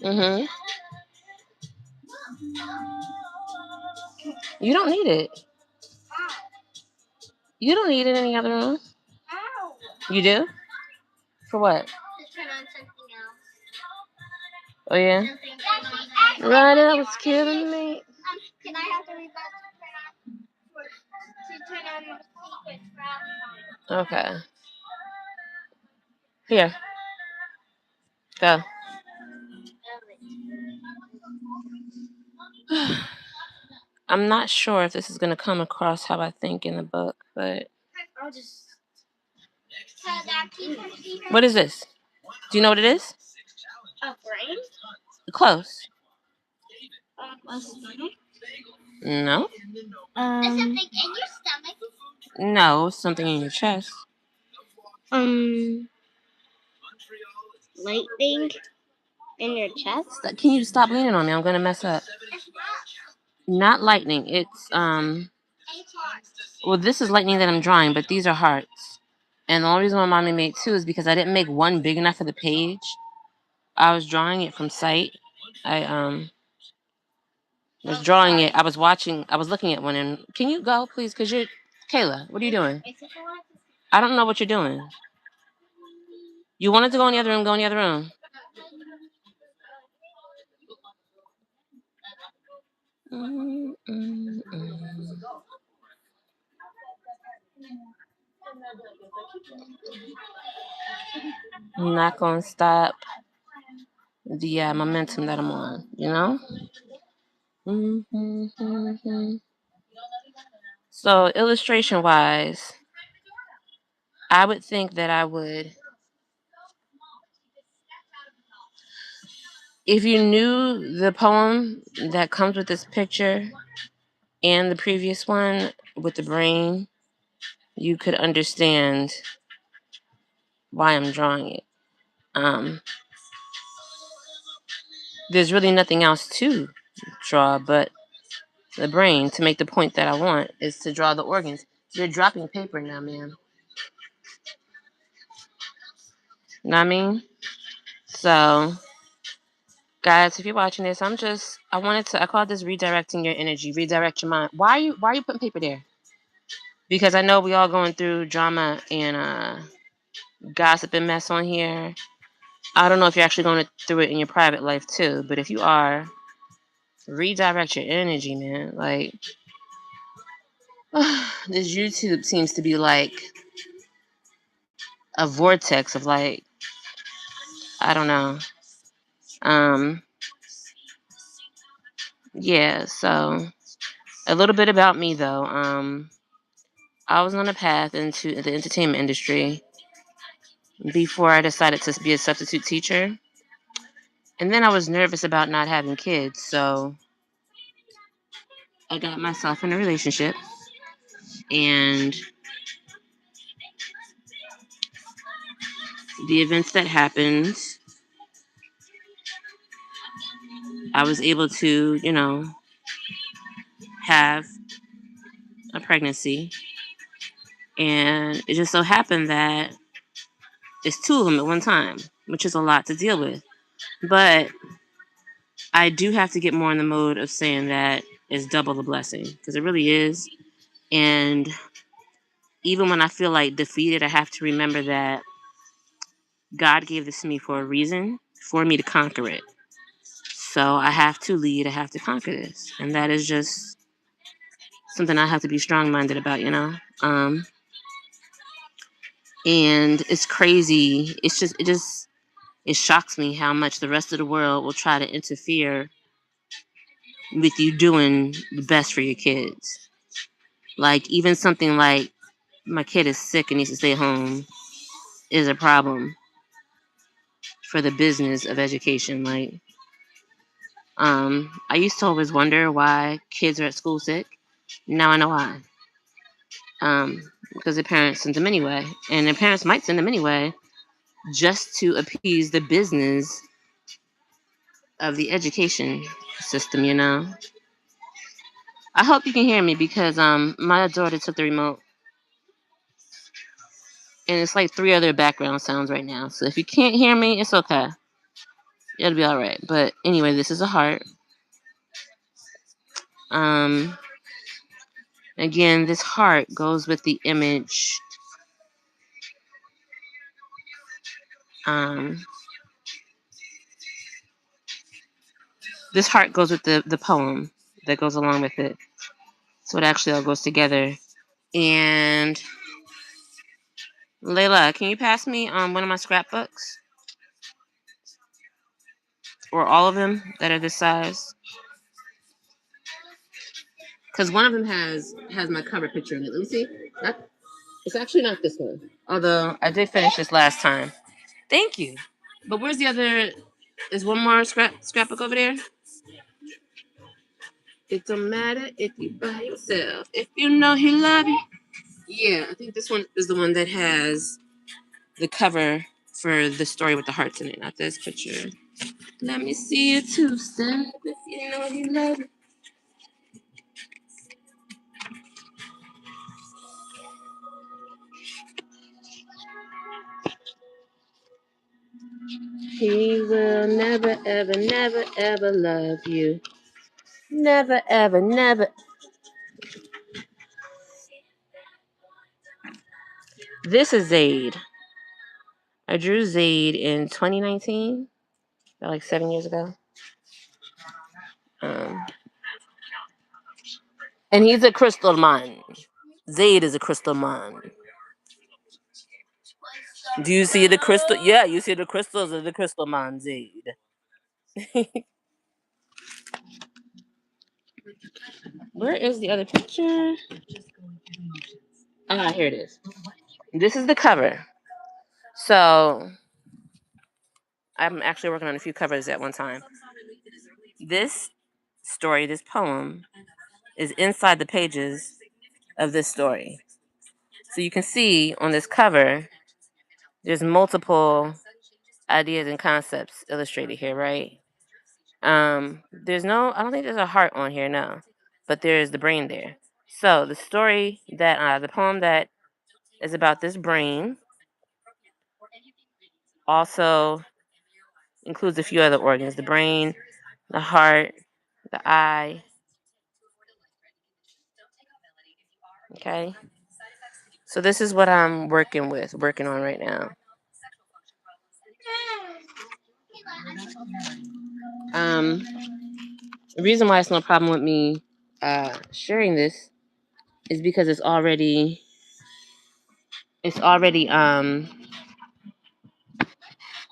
Mm-hmm. You don't need it. You don't need it in the other room. You do? For what? Oh yeah. Right, that was killing me. Can I have the remote to turn on the secret brownie? Okay. Here. Go. I'm not sure if this is gonna come across how I think in the book, but I'll just. what is this? Do you know what it is? A brain? Close. A stomach? No. Something in your stomach? No, something in your chest. Lightning in your chest? Can you stop leaning on me? I'm gonna mess up. Not lightning. It's Well, this is lightning that I'm drawing, but these are hearts. And the only reason why mommy made two is because I didn't make one big enough for the page. I was drawing it from sight. I was drawing it. I was looking at one, and can you go, please? Because you're Kayla. What are you doing? I don't know what you're doing. You wanted to go in the other room. Go in the other room. I'm not gonna stop the momentum that I'm on. You know. So illustration wise, I would think that I would, if you knew the poem that comes with this picture and the previous one with the brain, you could understand why I'm drawing it. There's really nothing else to draw but the brain to make the point that I want is to draw the organs. You're dropping paper now, man. You know what I mean? So, guys, if you're watching this, I call this redirecting your energy, redirect your mind. Why are you putting paper there? Because I know we all going through drama and gossip and mess on here. I don't know if you're actually going through it in your private life too, but if you are, redirect your energy, man. Like, this YouTube seems to be like a vortex of like, I don't know. Yeah, so a little bit about me though. I was on a path into the entertainment industry before I decided to be a substitute teacher. And then I was nervous about not having kids, so I got myself in a relationship. And the events that happened, I was able to, have a pregnancy. And it just so happened that it's two of them at one time, which is a lot to deal with. But I do have to get more in the mode of saying that it's double the blessing, because it really is. And even when I feel like defeated, I have to remember that God gave this to me for a reason, for me to conquer it. So I have to lead, I have to conquer this. And that is just something I have to be strong-minded about, and it's crazy. It shocks me how much the rest of the world will try to interfere with you doing the best for your kids. Like, even something like, my kid is sick and needs to stay home is a problem for the business of education. Like, I used to always wonder why kids are at school sick. Now I know why. Because their parents sent them anyway. And their parents might send them anyway just to appease the business of the education system, I hope you can hear me because my daughter took the remote. And it's like 3 other background sounds right now. So if you can't hear me, it's okay. It'll be all right. But anyway, this is a heart. Again, this heart goes with the image. This heart goes with the poem that goes along with it. So it actually all goes together. And Layla, can you pass me one of my scrapbooks? Or all of them that are this size? Because one of them has my cover picture in it. Let me see. It's actually not this one. Although I did finish this last time. Thank you. But where's the other? Is one more scrapbook over there? It don't matter if you by yourself. If you know he love you. Yeah, I think this one is the one that has the cover for the story with the hearts in it, not this picture. Let me see you two-step if you know he love you. He will never, ever, never, ever love you. Never, ever, never. This is Zaid. I drew Zaid in 2019, like 7 years ago. And he's a crystal man. Zaid is a crystal man. Do you see the crystal? Yeah, you see the crystals of the crystal man, Zaid. Where is the other picture? Ah, here it is. This is the cover. So I'm actually working on a few covers at one time. This story, this poem, is inside the pages of this story. So you can see on this cover, there's multiple ideas and concepts illustrated here, right? There's no, I don't think there's a heart on here, no. But there's the brain there. So the story that, the poem that is about this brain also includes a few other organs. The brain, the heart, the eye. Okay? So this is what I'm working on right now. The reason why it's no problem with me sharing this is because it's already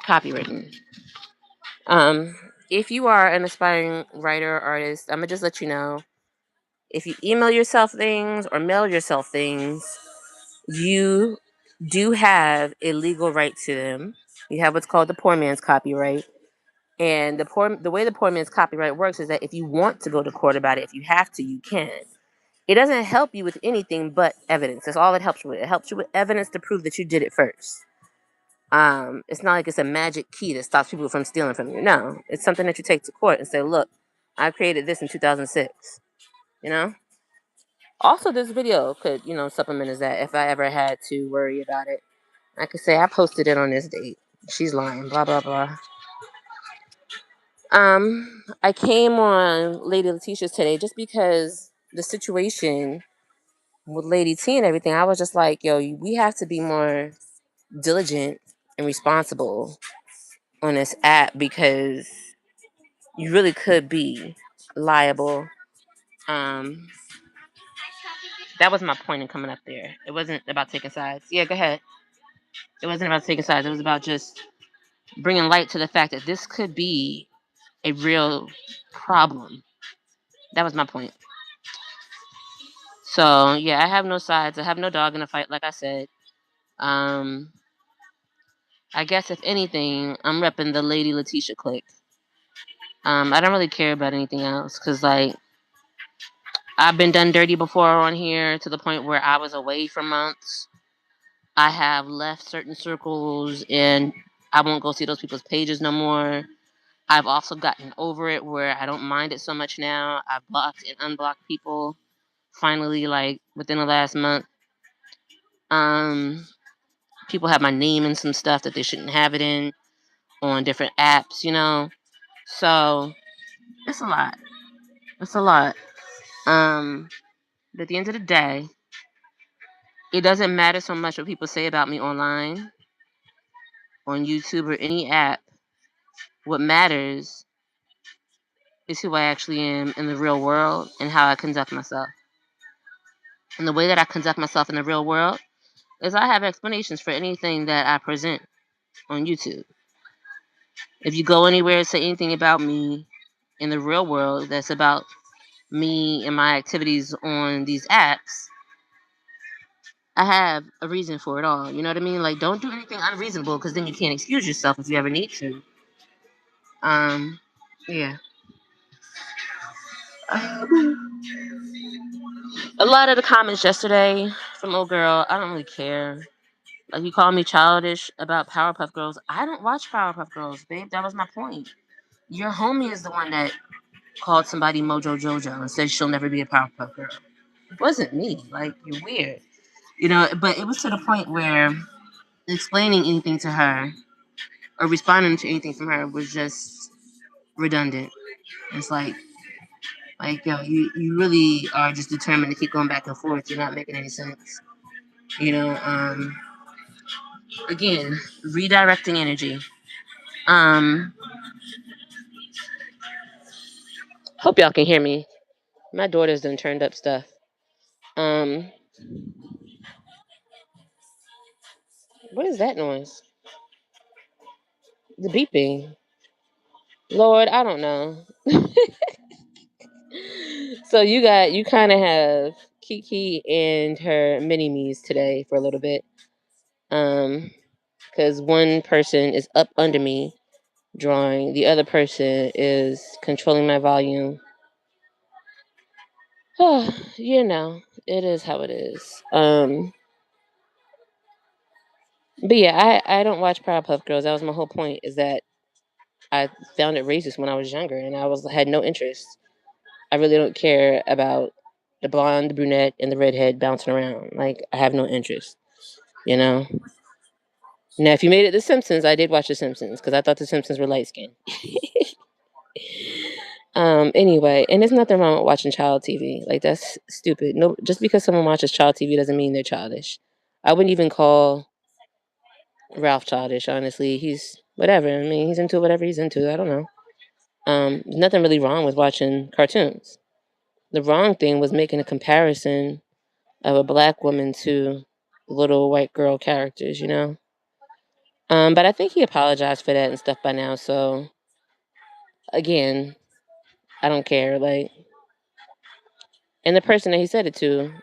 copywritten. If you are an aspiring writer or artist, I'm gonna just let you know, if you email yourself things or mail yourself things, you do have a legal right to them. You have what's called the poor man's copyright. And the way the poor man's copyright works is that if you want to go to court about it, if you have to, you can. It doesn't help you with anything but evidence. That's all it helps you with. It helps you with evidence to prove that you did it first. It's not like it's a magic key that stops people from stealing from you. No, it's something that you take to court and say, look, I created this in 2006. You know? Also, this video could, supplement as that if I ever had to worry about it. I could say I posted it on this date. She's lying, blah, blah, blah. I came on Lady Letitia's today just because the situation with Lady T and everything, I was just like, yo, we have to be more diligent and responsible on this app because you really could be liable. That was my point in coming up there. It wasn't about taking sides. Yeah, go ahead. It wasn't about taking sides. It was about just bringing light to the fact that this could be a real problem. That was my point. So, yeah, I have no sides. I have no dog in the fight, like I said. I guess, if anything, I'm repping the Lady Letitia clique. I don't really care about anything else because, like, I've been done dirty before on here to the point where I was away for months. I have left certain circles and I won't go see those people's pages no more. I've also gotten over it where I don't mind it so much now. I've blocked and unblocked people finally, like, within the last month. People have my name in some stuff that they shouldn't have it in. on different apps, So it's a lot. It's a lot. But at the end of the day, it doesn't matter so much what people say about me online, on YouTube, or any app. What matters is who I actually am in the real world and how I conduct myself. And the way that I conduct myself in the real world is I have explanations for anything that I present on YouTube. If you go anywhere and say anything about me in the real world that's about me and my activities on these apps, I have a reason for it all. You know what I mean? Like, don't do anything unreasonable, because then you can't excuse yourself if you ever need to. Yeah. A lot of the comments yesterday from old girl, I don't really care. Like, you call me childish about Powerpuff Girls. I don't watch Powerpuff Girls, babe. That was my point. Your homie is the one that called somebody Mojo Jojo and said she'll never be a Powerpuff Girl. It wasn't me. Like, you're weird. But it was to the point where explaining anything to her or responding to anything from her was just redundant. It's like yo, you really are just determined to keep going back and forth. You're not making any sense. Again, redirecting energy. Hope y'all can hear me. My daughter's done turned up stuff. What is that noise? The beeping. Lord, I don't know. So you kind of have Kiki and her mini-me's today for a little bit. Because one person is up under me drawing, the other person is controlling my volume. It is how it is. But yeah, I don't watch Powerpuff Girls. That was my whole point, is that I found it racist when I was younger, and had no interest. I really don't care about the blonde, the brunette, and the redhead bouncing around. Like, I have no interest. Now, if you made it The Simpsons, I did watch The Simpsons because I thought The Simpsons were light skinned. Anyway, and there's nothing wrong with watching child TV. Like, that's stupid. No, just because someone watches child TV doesn't mean they're childish. I wouldn't even call Ralph childish, honestly. He's whatever. I mean, he's into whatever he's into. I don't know. There's nothing really wrong with watching cartoons. The wrong thing was making a comparison of a black woman to little white girl characters, But I think he apologized for that and stuff by now. So, again, I don't care. Like, and the person that he said it to,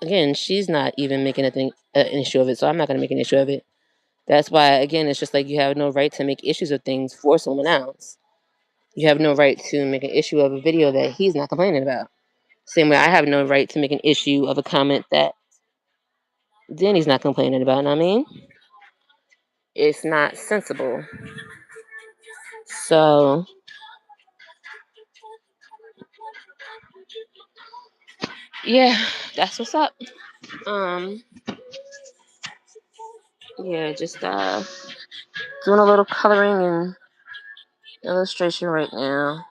again, she's not even making an issue of it. So I'm not going to make an issue of it. That's why, again, it's just like you have no right to make issues of things for someone else. You have no right to make an issue of a video that he's not complaining about. Same way I have no right to make an issue of a comment that Danny's not complaining about. Know what I mean? It's not sensible. So, yeah, that's what's up. Yeah, just doing a little coloring and illustration right now.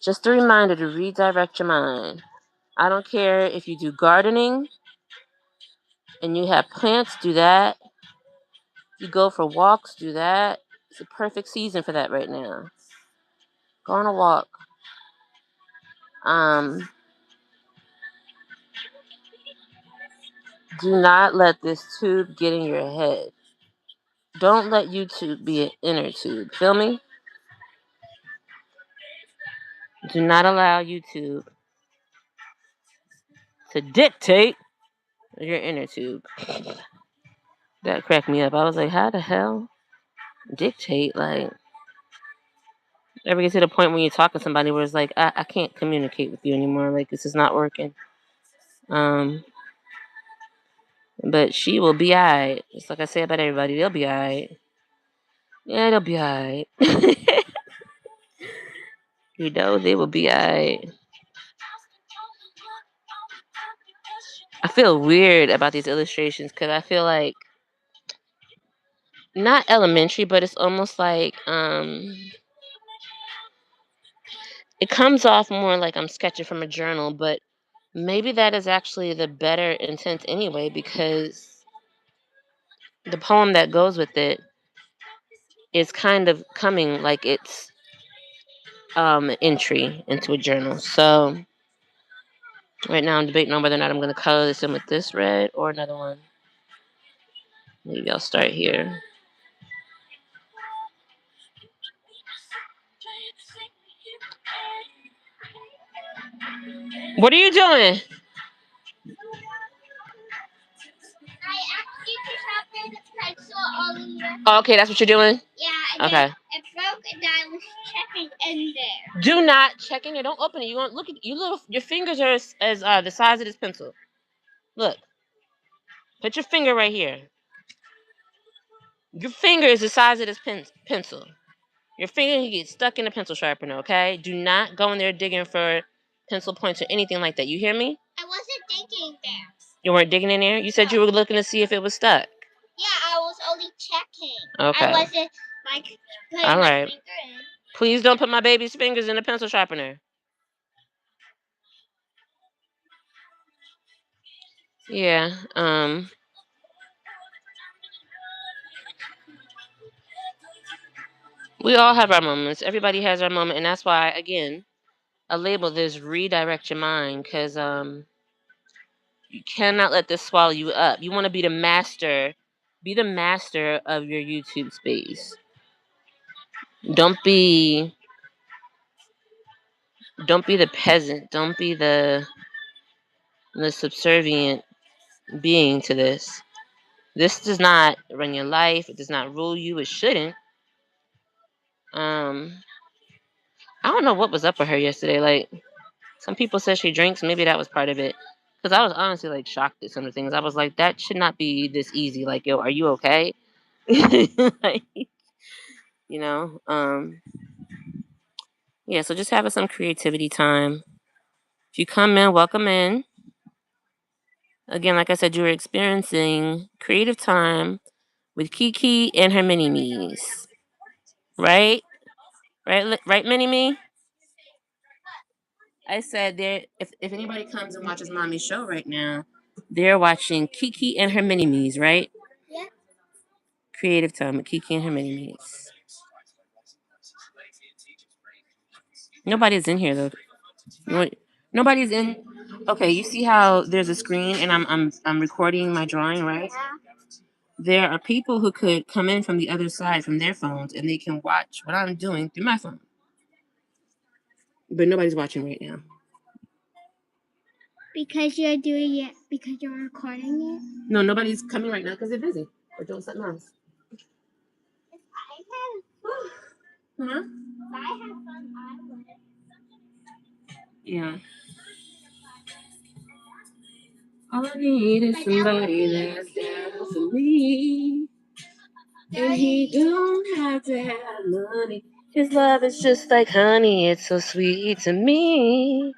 Just a reminder to redirect your mind. I don't care if you do gardening and you have plants, do that. If you go for walks, do that. It's a perfect season for that right now. Go on a walk. Do not let this tube get in your head. Don't let YouTube be an inner tube. Feel me? Do not allow YouTube to dictate your inner tube. That cracked me up. I was like, how the hell dictate? Like, ever get to the point when you're talking to somebody where it's like, I can't communicate with you anymore. Like, this is not working. But she will be alright. It's like I say about everybody, they'll be alright. Yeah, they'll be alright. They will be alright. I feel weird about these illustrations because I feel like not elementary, but it's almost like it comes off more like I'm sketching from a journal, but maybe that is actually the better intent anyway, because the poem that goes with it is kind of coming like it's entry into a journal. So right now I'm debating on whether or not I'm going to color this in with this red or another one. Maybe I'll start here. What are you doing? Oh, okay, that's what you're doing? Yeah. Okay. It broke and I was checking in there. Do not check in there. Don't open it. You want look at you little. Your fingers are as the size of this pencil. Look. Put your finger right here. Your finger is the size of this pencil. Your finger can get stuck in the pencil sharpener. Okay. Do not go in there digging for pencil points or anything like that. You hear me? I wasn't digging there. You weren't digging in there. You said you were looking to see if it was stuck. Yeah, I was only checking. Okay. I wasn't like putting All my right. finger in. Please don't put my baby's fingers in a pencil sharpener. Yeah. We all have our moments. Everybody has our moment, and that's why, again, I label this redirect your mind, because you cannot let this swallow you up. You want to be the master. Be the master of your YouTube space. Don't be the peasant. Don't be the subservient being to this. This does not run your life. It does not rule you. It shouldn't. I don't know what was up with her yesterday. Like, some people said she drinks. Maybe that was part of it. Because I was honestly like shocked at some of the things. I was like, that should not be this easy. Like, yo, are you okay? Like, you know. Yeah. So just having some creativity time. If you come in, welcome in. Again, like I said, you were experiencing creative time with Kiki and her mini me's. Right? Right, mini me? I said there. If anybody comes and watches Mommy's show right now, they're watching Kiki and her mini me's, right? Yeah. Creative time with Kiki and her mini me's. Nobody's in here though. Nobody's in. Okay, you see how there's a screen and I'm recording my drawing, right? Yeah. There are people who could come in from the other side from their phones and they can watch what I'm doing through my phone. But nobody's watching right now. Because you're doing it, because you're recording it? No, nobody's coming right now because they're busy or doing something else. Huh? Yeah. All I need is somebody that's down for me. And he don't have to have money. His love is just like honey, it's so sweet to me.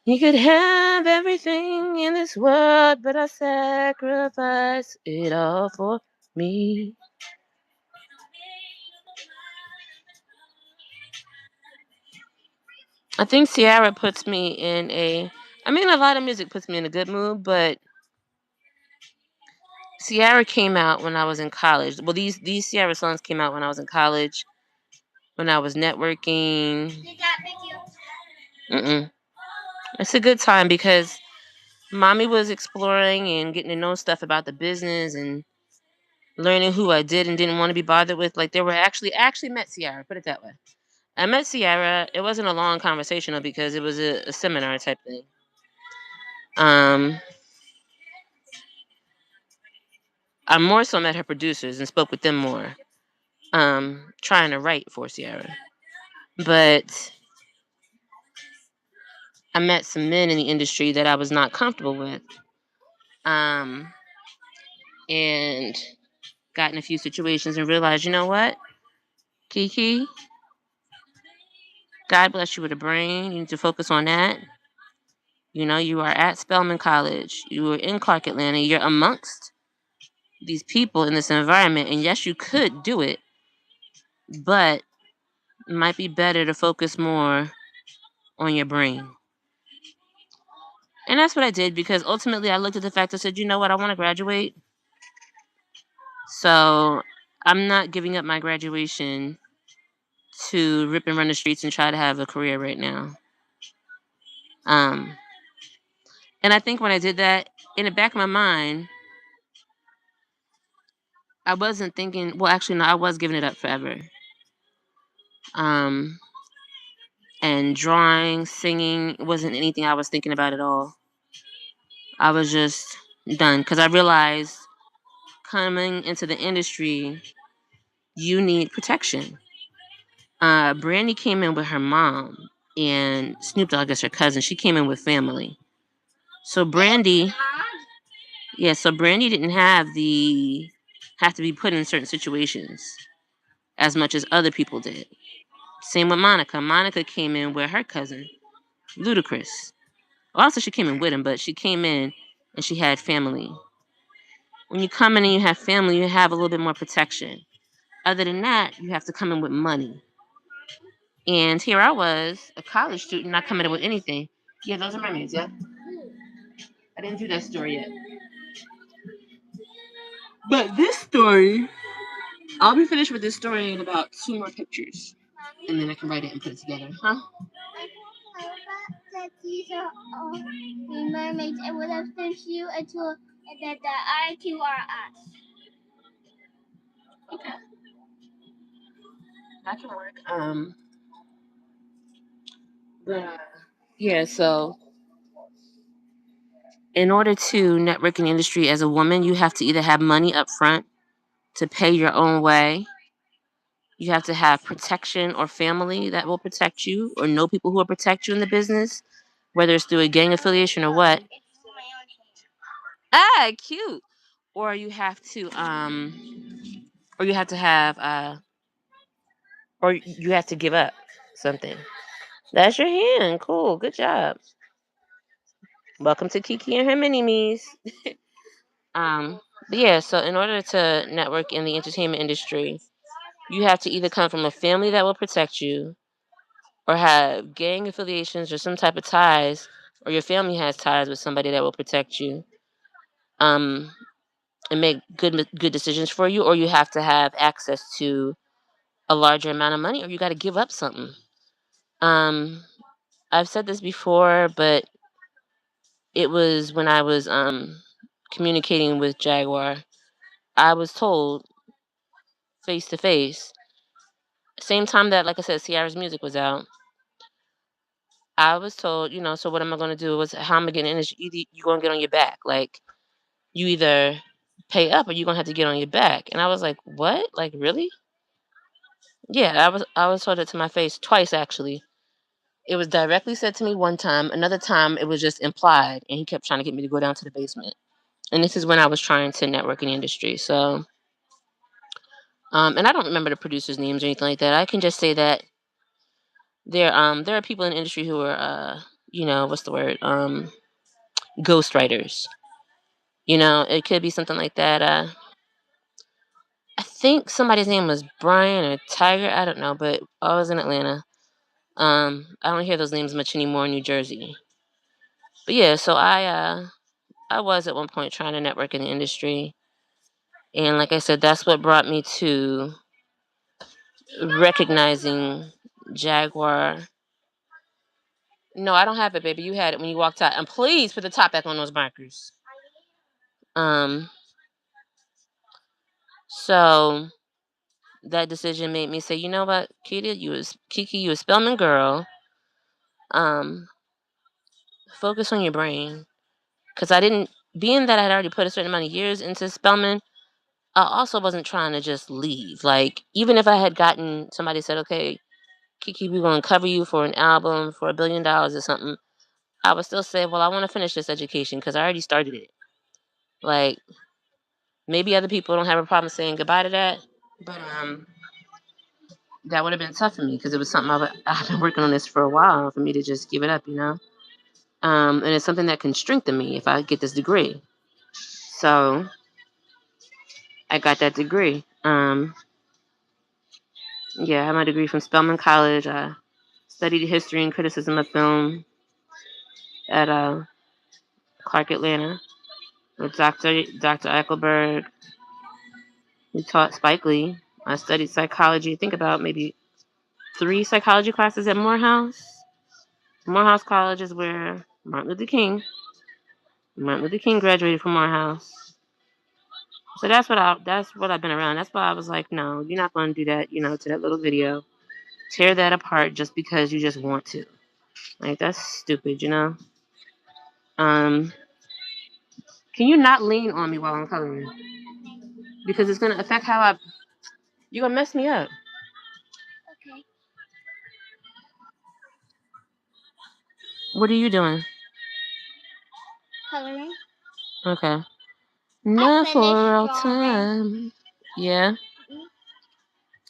He could have everything in this world, but I sacrifice it all for me. I think Ciara puts me in a... I mean, a lot of music puts me in a good mood, but Ciara came out when I was in college. Well, these Ciara songs came out when I was in college, when I was networking. Did that make you? It's a good time because Mommy was exploring and getting to know stuff about the business and learning who I did and didn't want to be bothered with. Like, they were actually met Ciara, put it that way. I met Ciara. It wasn't a long conversation though, because it was a seminar type thing. I more so met her producers and spoke with them more. Trying to write for Ciara. But I met some men in the industry that I was not comfortable with. And got in a few situations and realized, you know what? Kiki, God bless you with a brain. You need to focus on that. You know, you are at Spelman College. You are in Clark, Atlanta. You're amongst these people in this environment. And yes, you could do it, but it might be better to focus more on your brain. And that's what I did, because ultimately I looked at the fact, I said, you know what, I want to graduate. So I'm not giving up my graduation to rip and run the streets and try to have a career right now. And I think when I did that, in the back of my mind, I wasn't thinking, well, actually, no, I was giving it up forever. And drawing, singing wasn't anything I was thinking about at all. I was just done, because I realized coming into the industry, you need protection. Brandy came in with her mom, and Snoop Dogg is her cousin. She came in with family. So Brandy didn't have to be put in certain situations as much as other people did. Same with Monica. Monica came in with her cousin, Ludacris. Well, also she came in with him, but she came in and she had family. When you come in and you have family, you have a little bit more protection. Other than that, you have to come in with money. And here I was, a college student, not coming in with anything. Yeah, those are mermaids, yeah? I didn't do that story yet. But this story, I'll be finished with this story in about 2 more pictures. And then I can write it and put it together, huh? That these are all the mermaids, and would have sent you into that the IQ are us. Okay. That can work. Yeah, so in order to network in the industry as a woman, you have to either have money up front to pay your own way. You have to have protection or family that will protect you, or know people who will protect you in the business, whether it's through a gang affiliation or what. Ah, cute. Or you have to or you have to have or you have to give up something. That's your hand. Cool. Good job. Welcome to Kiki and her mini me's. But yeah, so in order to network in the entertainment industry, you have to either come from a family that will protect you, or have gang affiliations or some type of ties, or your family has ties with somebody that will protect you, um, and make good decisions for you, or you have to have access to a larger amount of money, or you got to give up something. Um, I've said this before, but it was when I was communicating with Jaguar. I was told face to face, same time that, like I said, Ciara's music was out. I was told, so what am I going to do? Was how am I getting in this? Either you're going to get on your back, like you either pay up or you're going to have to get on your back. And I was like, what? Like really? Yeah, I was told it to my face twice actually. It was directly said to me one time. Another time it was just implied, and he kept trying to get me to go down to the basement. And this is when I was trying to network in the industry. So, and I don't remember the producers' names or anything like that. I can just say that there are people in the industry who are what's the word, ghostwriters. It could be something like that. I think somebody's name was Brian or Tiger. I don't know, but I was in Atlanta. I don't hear those names much anymore in New Jersey. But yeah, so I was at one point trying to network in the industry, and like I said, that's what brought me to recognizing Jaguar. No, I don't have it, baby. You had it when you walked out. And please put the top back on those markers. So that decision made me say, you know what, Kiki, you a Spelman girl. Focus on your brain. Because being that I had already put a certain amount of years into Spelman, I also wasn't trying to just leave. Like, even if I had gotten, somebody said, okay, Kiki, we're going to cover you for an album for $1 billion or something, I would still say, well, I want to finish this education because I already started it. Like, maybe other people don't have a problem saying goodbye to that, but that would have been tough for me because it was something I've been working on this for a while for me to just give it up, and it's something that can strengthen me if I get this degree. So I got that degree. Yeah, I have my degree from Spelman College. I studied history and criticism of film at Clark Atlanta with Dr. Eichelberg, who taught Spike Lee. I studied psychology. Think about maybe 3 psychology classes at Morehouse. Morehouse College is where Martin Luther King graduated from Morehouse. So that's what I've been around. That's why I was like, no, you're not going to do that, to that little video. Tear that apart just because you just want to. Like, that's stupid, Can you not lean on me while I'm coloring? Because it's going to affect you're going to mess me up. Okay. What are you doing? Coloring. Okay. Not for all drawing. time. Yeah.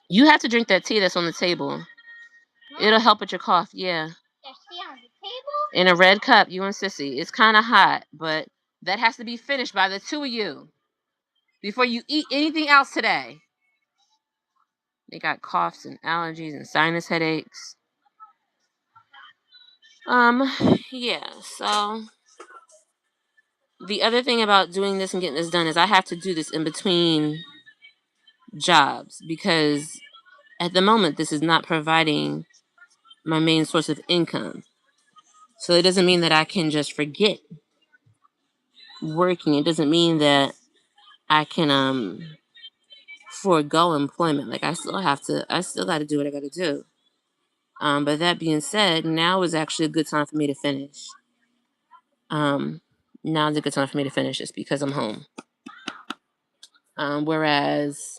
You have to drink that tea that's on the table. It'll help with your cough. Yeah. There's tea on the table? In a red cup, you and Sissy. It's kind of hot, but that has to be finished by the 2 of you before you eat anything else today. They got coughs and allergies and sinus headaches. Yeah, so the other thing about doing this and getting this done is I have to do this in between jobs because at the moment this is not providing my main source of income. So it doesn't mean that I can just forget working. It doesn't mean that I can forego employment. Like I still got to do what I got to do. But that being said, now is actually a good time for me to finish. Now is a good time for me to finish just because I'm home. Whereas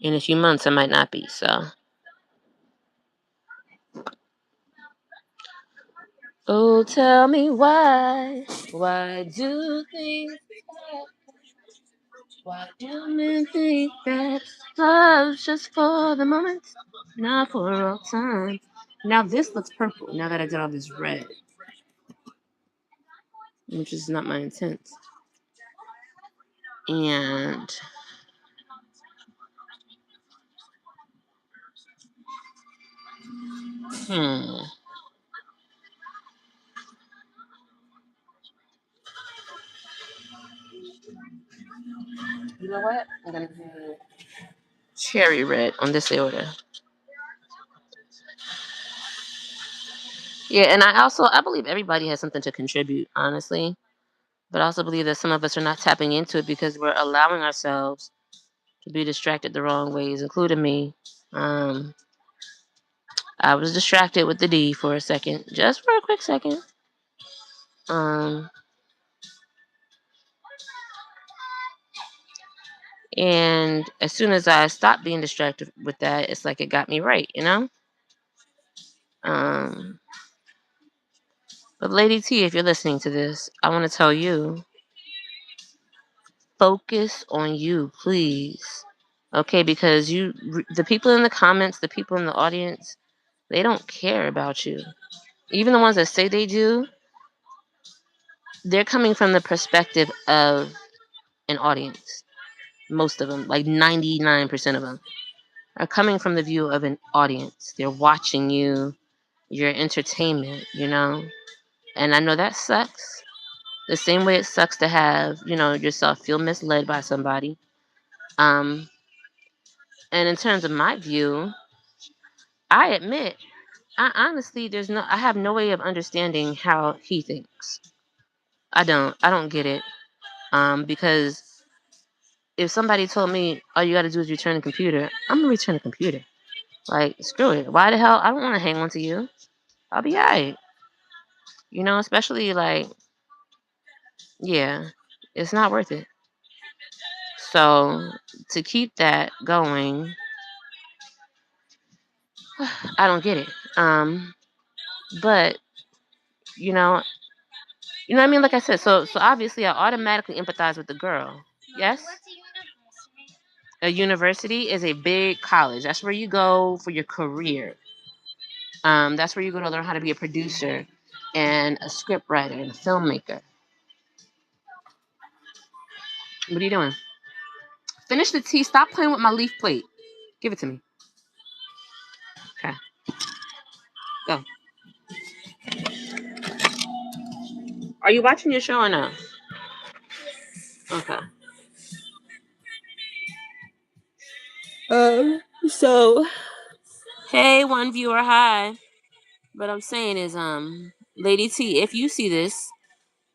in a few months I might not be. So, oh, tell me why do things? Why do men think that love's just for the moment, not for all time? Now this looks purple. Now that I did all this red, which is not my intent. And you know what? I'm gonna do cherry red on this order. Yeah, and I believe everybody has something to contribute, honestly. But I also believe that some of us are not tapping into it because we're allowing ourselves to be distracted the wrong ways, including me. I was distracted with the D for a second, just for a quick second. And as soon as I stopped being distracted with that, it's like it got me right, But Lady T, if you're listening to this, I want to tell you, focus on you, please. Okay, because the people in the comments, the people in the audience, they don't care about you. Even the ones that say they do, they're coming from the perspective of an audience. Most of them, like 99% of them, are coming from the view of an audience. They're watching you, your entertainment, And I know that sucks. The same way it sucks to have, yourself feel misled by somebody. And in terms of my view, I admit, I honestly, I have no way of understanding how he thinks. I don't get it. Because if somebody told me all you got to do is return a computer, I'm gonna return a computer. Like, screw it. Why the hell? I don't want to hang on to you. I'll be alright. Especially like, yeah, it's not worth it. So to keep that going, I don't get it. But you know what I mean. Like I said, so obviously I automatically empathize with the girl. Yes. A university is a big college. That's where you go for your career. That's where you go to learn how to be a producer and a script writer and a filmmaker. What are you doing? Finish the tea. Stop playing with my leaf plate. Give it to me. Okay. Go. Are you watching your show or no? Okay. So hey, one viewer, hi. What I'm saying is, Lady T, if you see this,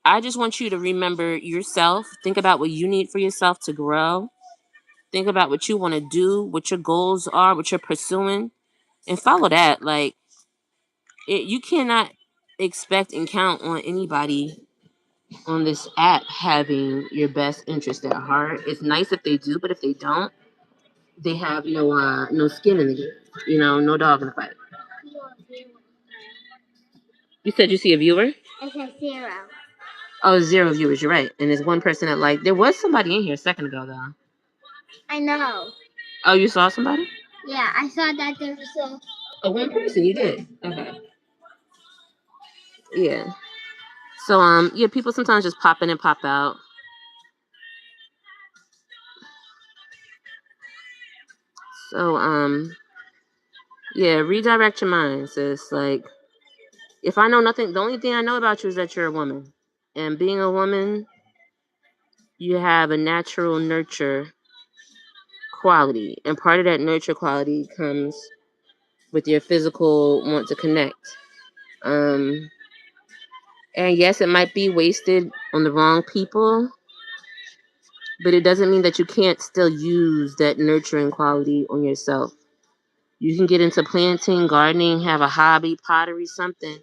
I just want you to remember yourself. Think about what you need for yourself to grow. Think about what you want to do, what your goals are, what you're pursuing, and follow that. Like, you cannot expect and count on anybody on this app having your best interest at heart. It's nice if they do, but if they don't, they have no skin in the game. No dog in the fight. You said you see a viewer? I said 0. Oh, 0 viewers. You're right. And there's one person that there was somebody in here a second ago though. I know. Oh, you saw somebody? Yeah, I saw that there was one person. You did. Okay. Yeah. So yeah, people sometimes just pop in and pop out. So yeah, redirect your mind, sis. Like, if I know nothing, the only thing I know about you is that you're a woman. And being a woman, you have a natural nurture quality. And part of that nurture quality comes with your physical want to connect. And yes, it might be wasted on the wrong people, but it doesn't mean that you can't still use that nurturing quality on yourself. You can get into planting, gardening, have a hobby, pottery, something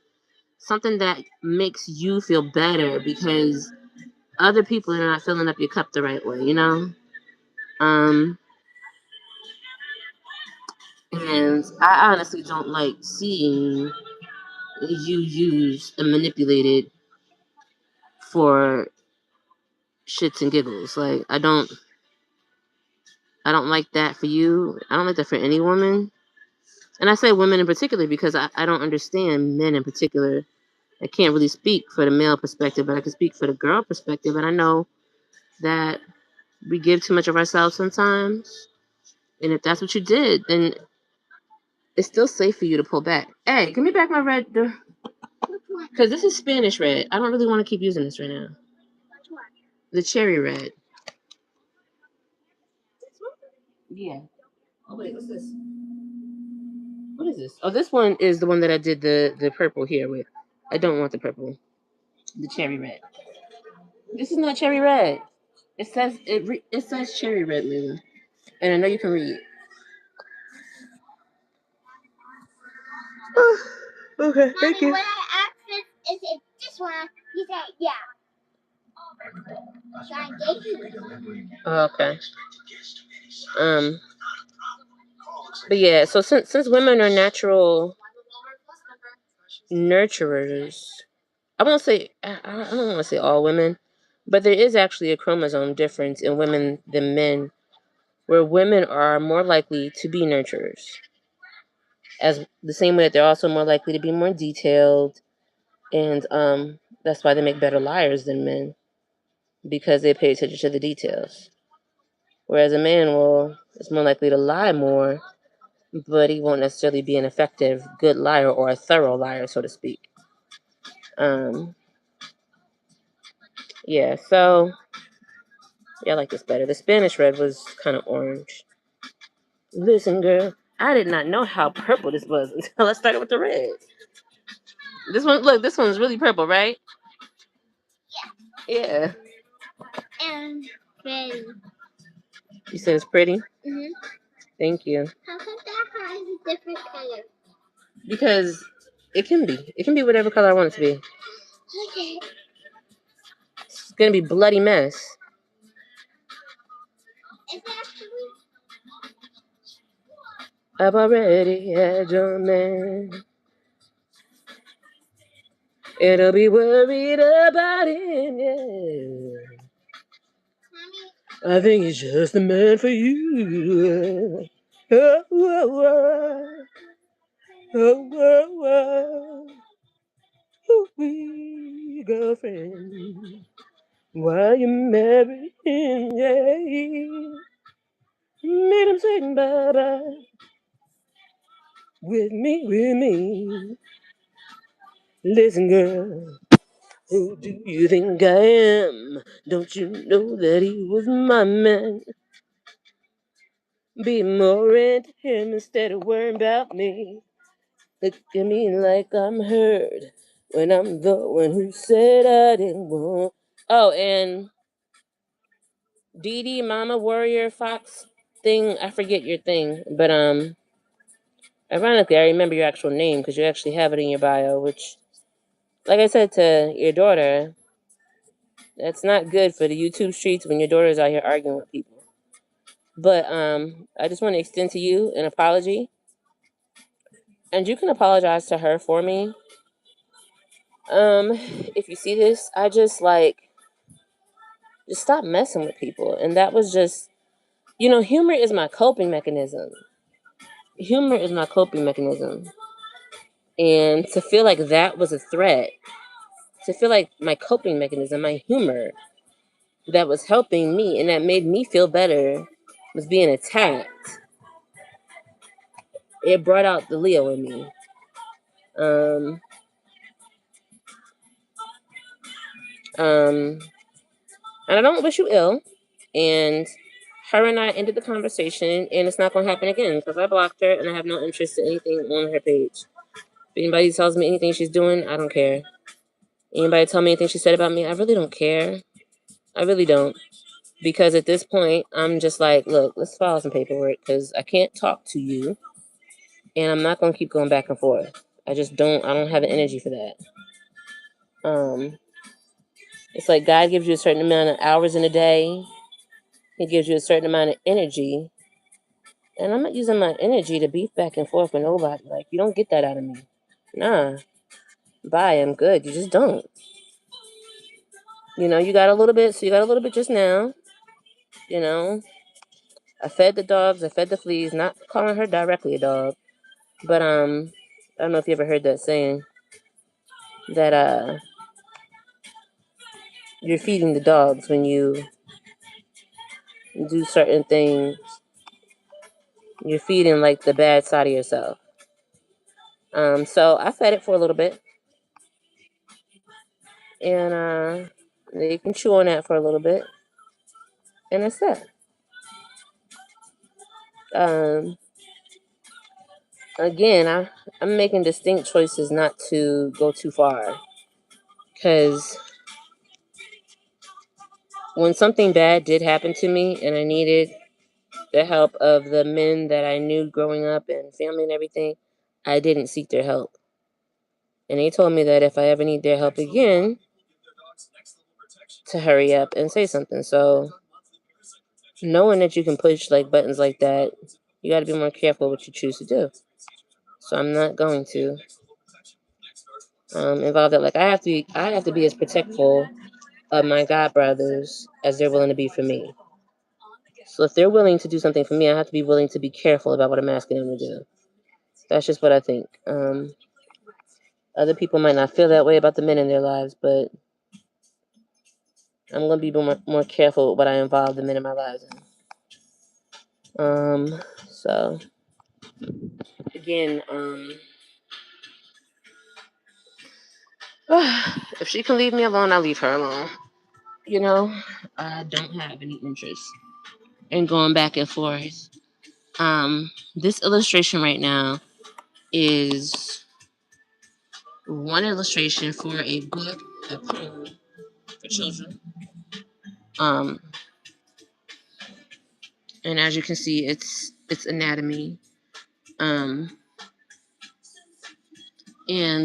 that makes you feel better because other people are not filling up your cup the right way, And I honestly don't like seeing you used and manipulated for shits and giggles. Like, I don't like that for you. I don't like that for any woman. And I say women in particular because I don't understand men in particular. I can't really speak for the male perspective, but I can speak for the girl perspective. And I know that we give too much of ourselves sometimes. And if that's what you did, then it's still safe for you to pull back. Hey, give me back my red. Because this is Spanish red. I don't really want to keep using this right now. The cherry red. Yeah. Oh, wait, what's this? What is this? Oh, this one is the one that I did the purple here with. I don't want the purple. The cherry red. This is not cherry red. It says cherry red, Lila. And I know you can read. Okay, thank you. When I asked is it this one, he said yeah. So I gave you this one. Okay. But yeah, so since women are natural nurturers, I don't want to say all women, but there is actually a chromosome difference in women than men, where women are more likely to be nurturers, as the same way that they're also more likely to be more detailed, and that's why they make better liars than men, because they pay attention to the details. Whereas a man is more likely to lie more, but he won't necessarily be an effective, good liar or a thorough liar, so to speak. Yeah, so yeah, I like this better. The Spanish red was kind of orange. Listen, girl, I did not know how purple this was until I started with the red. This one's really purple, right? Yeah. And pretty. You said it's pretty? Mhm. Thank you. How come that has a different color? Because it can be. It can be whatever color I want it to be. Okay. It's gonna be bloody mess. I've already had your man. It'll be worried about him, yeah. I think he's just the man for you. Oh, oh, oh, oh, oh, oh, girlfriend. Why you married him, yeah. Made him say bye-bye. With me. Listen, girl. Who do you think I am? Don't you know that he was my man? Be more into him instead of worrying about me. Look at me like I'm hurt when I'm the one who said I didn't want. Oh, and Dee Dee, Mama Warrior Fox thing. I forget your thing, but ironically, I remember your actual name because you actually have it in your bio. Which, like I said to your daughter, that's not good for the YouTube streets when your daughter's out here arguing with people. But I just want to extend to you an apology, and you can apologize to her for me. If you see this, I just stop messing with people, and that was just, humor is my coping mechanism. Humor is my coping mechanism, and to feel like that was a threat, to feel like my coping mechanism, my humor, that was helping me and that made me feel better, was being attacked. It brought out the Leo in me. And I don't wish you ill. And her and I ended the conversation, and it's not going to happen again because I blocked her and I have no interest in anything on her page. If anybody tells me anything she's doing, I don't care. Anybody tell me anything she said about me, I really don't care. I really don't. Because at this point, I'm just like, look, let's file some paperwork because I can't talk to you. And I'm not going to keep going back and forth. I don't have the energy for that. It's like God gives you a certain amount of hours in a day. He gives you a certain amount of energy. And I'm not using my energy to beef back and forth with nobody. Like, you don't get that out of me. Nah. Bye, I'm good. You just don't. You got a little bit, so you got a little bit just now. I fed the dogs, I fed the fleas, not calling her directly a dog. But, I don't know if you ever heard that saying that, you're feeding the dogs when you do certain things. You're feeding, like, the bad side of yourself. So I fed it for a little bit. And, they can chew on that for a little bit. And that's that. Again, I'm making distinct choices not to go too far. Because when something bad did happen to me and I needed the help of the men that I knew growing up and family and everything, I didn't seek their help. And they told me that if I ever need their help again, to hurry up and say something. So knowing that you can push like buttons like that, you got to be more careful what you choose to do. So I'm not going to involve that. Like I have to be as protectful of my god brothers as they're willing to be for me. So if they're willing to do something for me, I have to be willing to be careful about what I'm asking them to do. That's just what I think. Other people might not feel that way about the men in their lives, but I'm going to be more careful with what I involve the men in my lives in. So again, if she can leave me alone, I'll leave her alone. I don't have any interest in going back and forth. This illustration right now is one illustration for a book, a poem for children. And as you can see, it's anatomy. And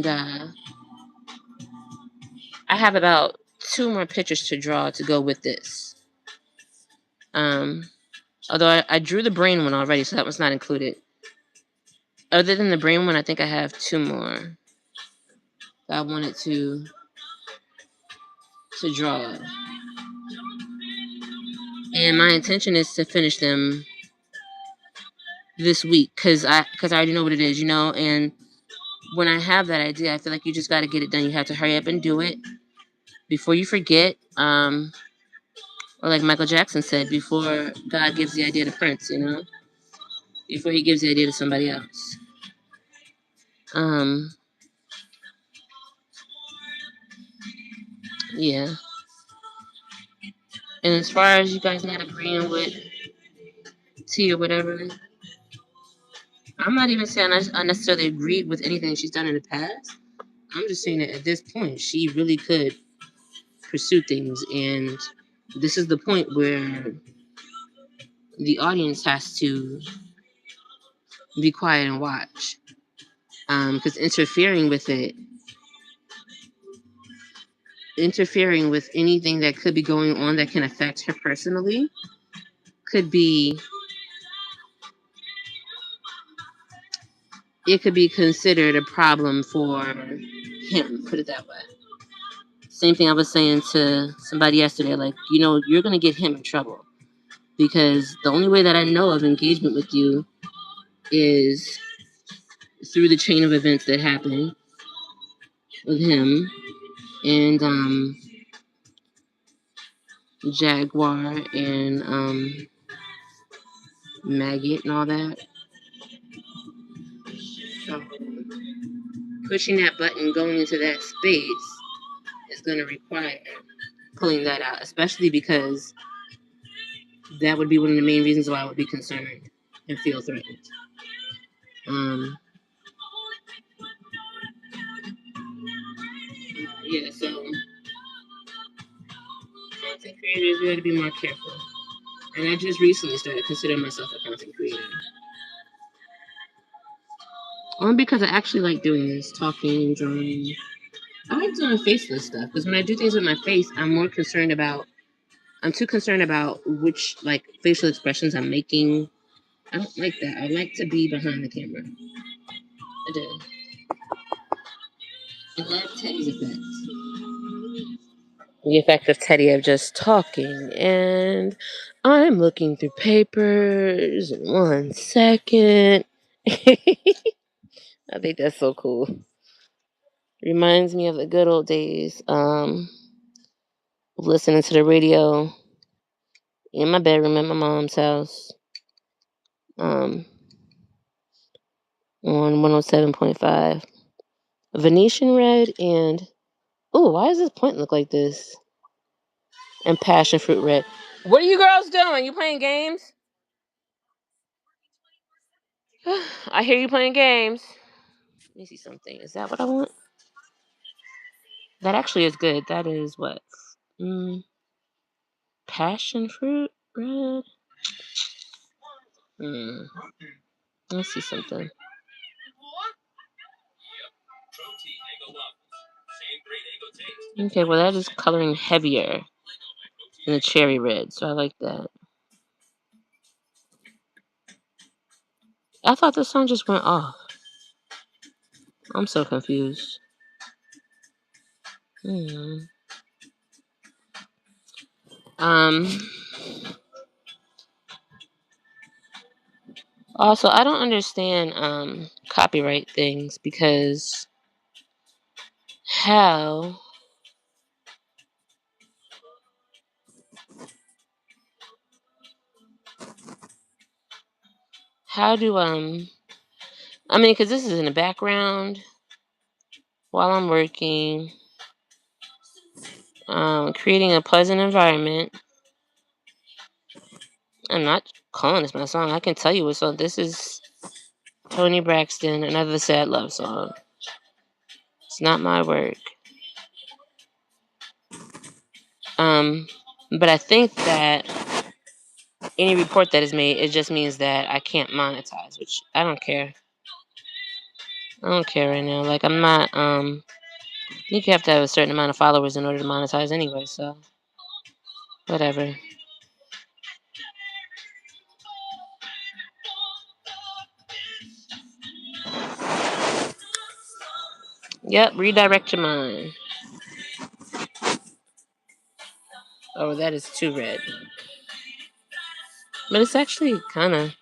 I have about 2 more pictures to draw to go with this. Although I drew the brain one already, so that was not included. Other than the brain one, I think I have 2 more that I wanted to draw. And my intention is to finish them this week because I already know what it is, and when I have that idea, I feel like you just got to get it done. You have to hurry up and do it before you forget. Or like Michael Jackson said, before God gives the idea to Prince, before he gives the idea to somebody else. Yeah. And as far as you guys not agreeing with T or whatever, I'm not even saying I necessarily agreed with anything she's done in the past. I'm just saying that at this point, she really could pursue things. And this is the point where the audience has to be quiet and watch. Because interfering with anything that could be going on that can affect her personally could be considered a problem for him, put it that way. Same thing I was saying to somebody yesterday, like, you're going to get him in trouble because the only way that I know of engagement with you is through the chain of events that happened with him and Jaguar and Maggot and all that. So pushing that button, going into that space is going to require pulling that out, especially because that would be one of the main reasons why I would be concerned and feel threatened. Yeah, so content creators, we got to be more careful. And I just recently started considering myself a content creator. Only because I actually like doing this, talking, drawing. I like doing faceless stuff because when I do things with my face, I'm too concerned about which facial expressions I'm making. I don't like that. I like to be behind the camera. I do. I love Teddy's effect. The effect of Teddy of just talking, and I'm looking through papers in 1 second. I think that's so cool. Reminds me of the good old days of listening to the radio in my bedroom at my mom's house on 107.5. Venetian Red and... Oh, why does this point look like this? And Passion Fruit Red. What are you girls doing? You playing games? I hear you playing games. Let me see something. Is that what I want? That actually is good. That is what? Passion Fruit Red? Let's see something. Okay, well that is coloring heavier than the cherry red, so I like that. I thought the song just went off. I'm so confused. Also, I don't understand copyright things because how do because this is in the background while I'm working, creating a pleasant environment. I'm not calling this my song. I can tell you what song. This is Toni Braxton, Another Sad Love Song. It's not my work. But I think that any report that is made, it just means that I can't monetize, which I don't care. I don't care right now. Like, I'm not, I think you have to have a certain amount of followers in order to monetize anyway, so whatever. Yep, redirect your mind. Oh, that is too red. But it's actually kind of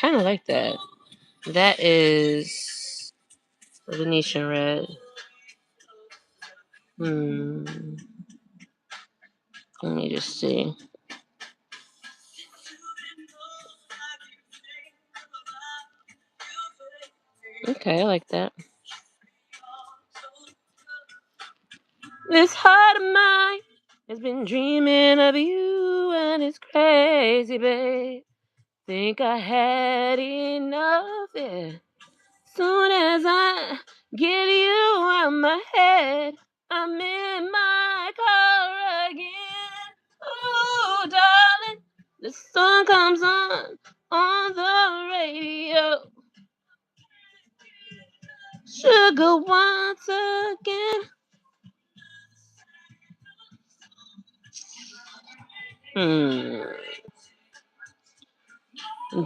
like that. That is Venetian red. Let me just see. Okay, I like that. This heart of mine has been dreaming of you, and it's crazy, babe. Think I had enough, yeah. Soon as I get you out my head, I'm in my car again. Oh, darling, the sun comes on the radio. Sugar once again. Hmm.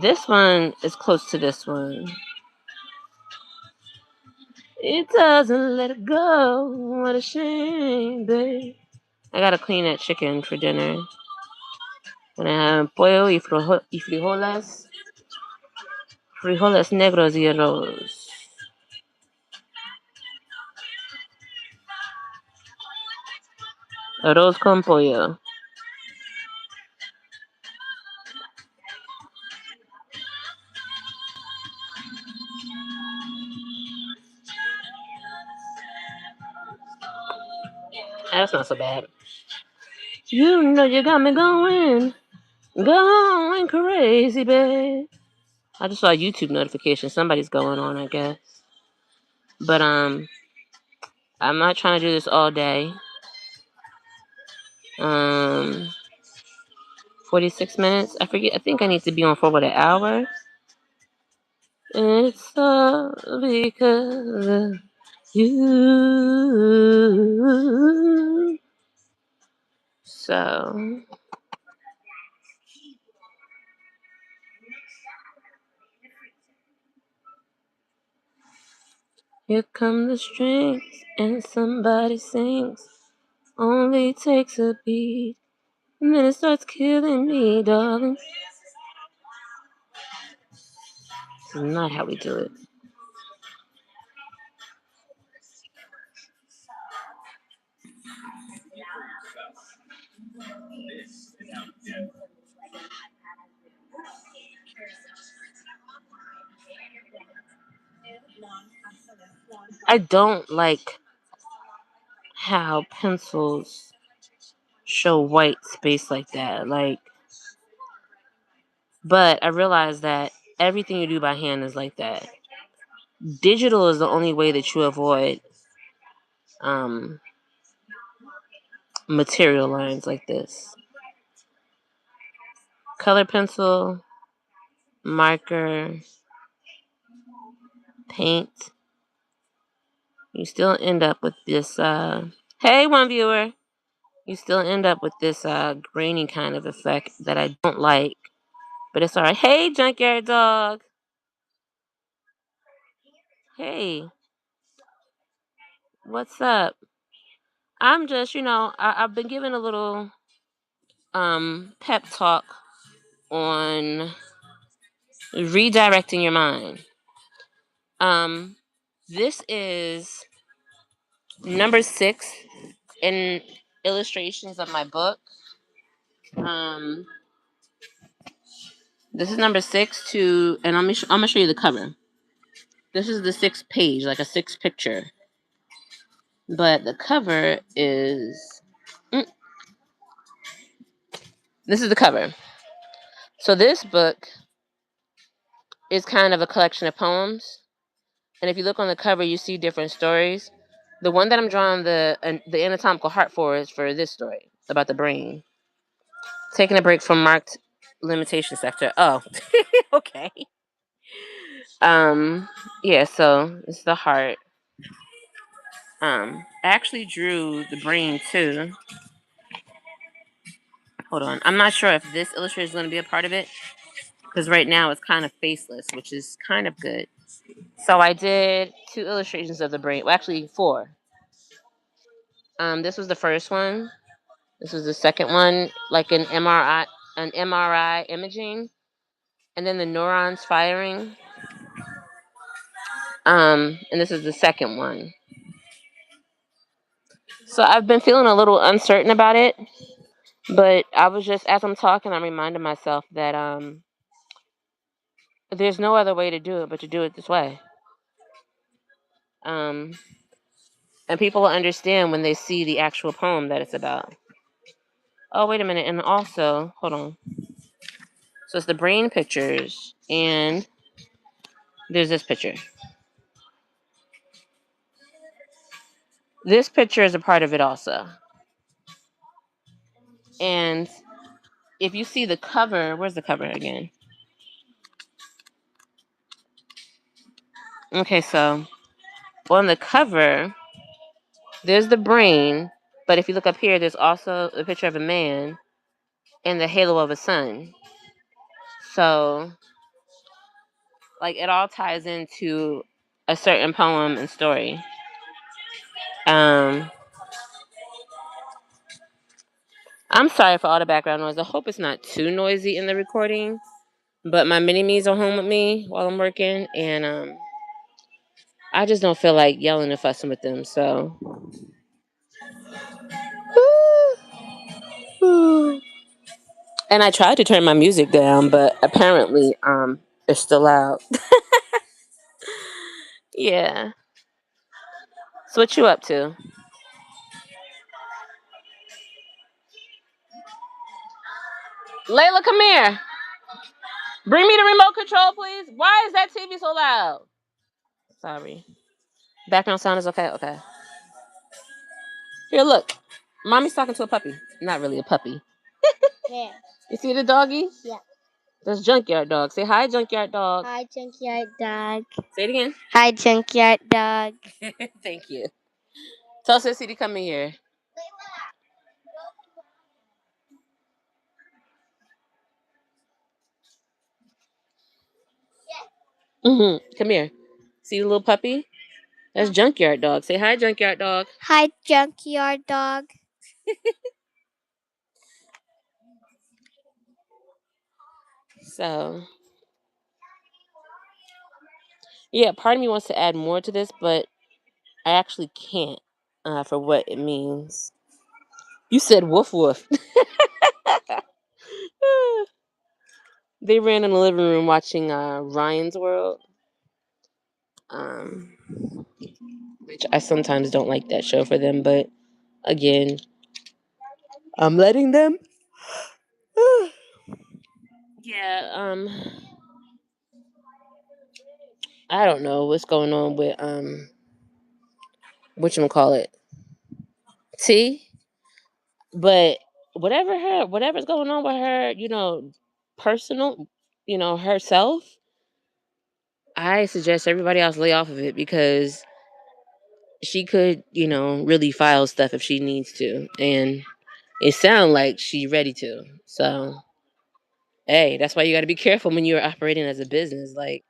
This one is close to this one. It doesn't let it go. What a shame, babe. I gotta clean that chicken for dinner. Gonna have pollo y frijoles. Frijoles negros y arroz. Arroz con pollo. That's not so bad. You know you got me going crazy, babe. I just saw a YouTube notification. Somebody's going on, I guess. But I'm not trying to do this all day. 46 minutes. I forget. I think I need to be on for what, an hour. It's all because of you. So here come the strings and somebody sings. Only takes a beat and then it starts killing me, darling. This is not how we do it. I don't like how pencils show white space like that. But I realize that everything you do by hand is like that. Digital is the only way that you avoid material lines like this. Color pencil, marker, paint. You still end up with this. Hey, one viewer. You still end up with this grainy kind of effect that I don't like. But it's alright. Hey, junkyard dog. Hey, what's up? I'm just, I've been given a little pep talk on redirecting your mind. This is number 6 in illustrations of my book. This is number 6 and I'm gonna show you the cover. This is the 6th page, like a 6th picture. But the cover is, this is the cover. So this book is kind of a collection of poems. And if you look on the cover, you see different stories. The one that I'm drawing the anatomical heart for is for this story about the brain. Taking a break from marked limitation sector. Oh, okay. Yeah, so it's the heart. I actually drew the brain too. Hold on. I'm not sure if this illustration is going to be a part of it because right now it's kind of faceless, which is kind of good. So I did 2 illustrations of the brain. Well, actually 4. This was the first one. This was the second one, like an MRI imaging, and then the neurons firing. And this is the second one. So I've been feeling a little uncertain about it, but I was just, as I'm talking, I'm reminding myself that there's no other way to do it but to do it this way. And people will understand when they see the actual poem that it's about. Oh, wait a minute. And also, hold on. So it's the brain pictures, and there's this picture. This picture is a part of it also. And if you see the cover, where's the cover again? Okay, so on the cover, there's the brain, but if you look up here, there's also a picture of a man and the halo of a sun. So, like, it all ties into a certain poem and story. I'm sorry for all the background noise. I hope it's not too noisy in the recording. But my mini-me's are home with me while I'm working, and I just don't feel like yelling and fussing with them, so. And I tried to turn my music down, but apparently it's still loud. Yeah. So what you up to? Layla, come here. Bring me the remote control, please. Why is that TV so loud? Sorry. Background sound is okay? Okay. Here, look. Mommy's talking to a puppy. Not really a puppy. There. You see the doggy? Yeah. That's Junkyard Dog. Say hi, Junkyard Dog. Hi, Junkyard Dog. Say it again. Hi, Junkyard Dog. Thank you. Tell Sissy to come in here. Come here. See the little puppy? That's Junkyard Dog. Say hi, Junkyard Dog. Hi, Junkyard Dog. So, yeah, part of me wants to add more to this, but I actually can't for what it means. You said woof woof. They ran in the living room watching Ryan's World, which I sometimes don't like that show for them, but again, I'm letting them. Yeah, I don't know what's going on with whatchamacallit, T, but whatever's going on with her, personal, herself, I suggest everybody else lay off of it because she could, really file stuff if she needs to, and it sounds like she's ready to. So, hey, that's why you got to be careful when you're operating as a business. Like,